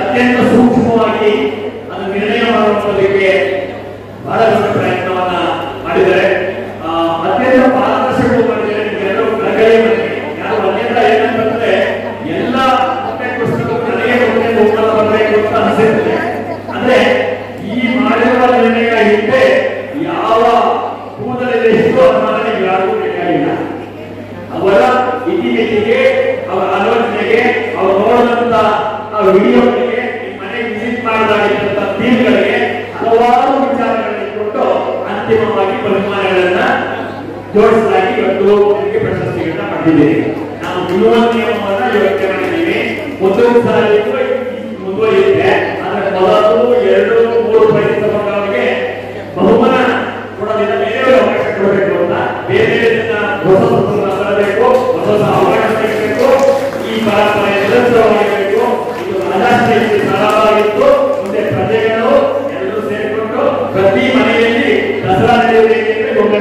ಅತ್ಯಂತ ಸೂಕ್ಷ್ಮವಾಗಿ ಅದನ್ನು ನಿರ್ಣಯ ಮಾಡುವುದಕ್ಕೆ ಬಹಳ ದೊಡ್ಡ ಪ್ರಯತ್ನವನ್ನ ಮಾಡಿದ್ದಾರೆ. ಅತ್ಯಂತ ಪಾರದರ್ಶಕರು ಮಾಡಿದ್ದಾರೆ. ನಿಮ್ಗೆಲ್ಲರೂ ಕಳಕಳಿ ಮಾಡಿದ್ದಾರೆ. ಯಾರು ಅನ್ಯತ್ರ ಏನಂತಂದ್ರೆ ಎಲ್ಲ ಪುಸ್ತಕಗಳು ನನಗೆ ಬಹುಮಾನ ಬರಬೇಕು ಅಂತ ಅನಿಸುತ್ತೆ. ಅಂದ್ರೆ ಈ ಮಾಡಿರುವ ನಿರ್ಣಯ ಹಿಂದೆ ಯಾವ ಕೂದಲಿದೆ ಎಷ್ಟು ಅನುಮಾನ ಯಾರಿಗೂ ಬೇಕಾಗಿಲ್ಲ. ಅವರ ಇತಿಮಿತಿಗೆ, ಅವರ ಆಲೋಚನೆಗೆ, ಅವರು ನೋಡಿದಂತ ವಿಡಿಯೋಗಳಿಗೆ, ಮನೆಗೆ ವಿಸಿಟ್ ಮಾಡಲಾಗಿದ್ದಂತ ಥೀಮ್ಗಳಿಗೆ ಹಲವಾರು ವಿಚಾರಗಳನ್ನು ಕೊಟ್ಟು ಅಂತಿಮವಾಗಿ ಬಹುಮಾನಗಳನ್ನ ಜೋಡಿಸಲಾಗಿ ಇವತ್ತು ನನಗೆ ಪ್ರಶಸ್ತಿಗಳನ್ನ ಪಡೆದಿದ್ದೇವೆ. ನಾವು ನಿಲ್ಲುವ ನಿಯಮವನ್ನ ಯೋಚನೆ ಮಾಡಿದ್ದೀವಿ. ಮುಂದೊಂದು ಸಾರಿ ಮುಂದುವರಿಯುತ್ತೆ. ಆದ್ರೆ ಮೊದಲು 2-3 ಪ್ರೈಸ್ ತಗೊಂಡವರಿಗೆ ಬಹುಮಾನ ಕೊಡೋದಿಲ್ಲ, ಬೇರೆಯವರು ಅವಕಾಶ ಕೊಡಬೇಕು ಅಂತ ಬೇರೆ ಹೊಸ ಬರಬೇಕು, ಹೊಸ ಅವಕಾಶ ಸಿಗಬೇಕು. ಈ ಪರಂಪರೆ ನಿರಂತರವಾಗಿರಬೇಕು. ಇದು ರಾಜಾಶ್ರೀ ಸರಳವಾಗಿತ್ತು. ಮುಂದೆ ಪ್ರಜೆಗಳು ಎಲ್ಲರೂ ಸೇರಿಕೊಂಡು ಪ್ರತಿ ಮನೆಯಲ್ಲಿ ದಸರಾ ನಡೆಯುವುದೇನೆಂದ್ರೆ ಗೊಂಬೆ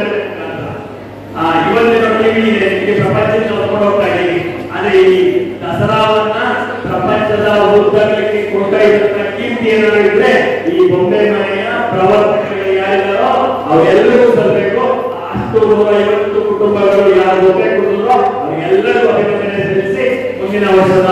ಇವತ್ತಿನ ಟಿವಿ ಇದೆ, ನಿಮಗೆ ಪ್ರಪಂಚದಲ್ಲಿ ನೋಡ್ಕೊಂಡು ಹೋಗ್ತಾ ಇದ್ದೀವಿ. ಆದ್ರೆ ಈ ದಸರಾವನ್ನ ಪ್ರಪಂಚದ ಉದ್ದಗಲಕ್ಕೆ ಕೊಂಡೊಯ್ದಂತ ಕೀರ್ತಿ ಏನಾದ್ರು ಇದ್ರೆ ಈ ಗೊಂಬೆ ಮನೆಯ ಪ್ರವರ್ತಕರು ಯಾರಿದ್ದಾರೋ ಅವರೆಲ್ಲರಿಗೂ ಸಲ್ಲಬೇಕು. ಅಷ್ಟು 150 ಕುಟುಂಬಗಳು ಯಾರು ಗೊಂಬೆ ಕೊಡಿದ್ರು ಅವರಿಗೆಲ್ಲರಿಗೂ ಅಭಿನಂದನೆ ಸಲ್ಲಿಸಿ ಮುಂದಿನ ವರ್ಷದ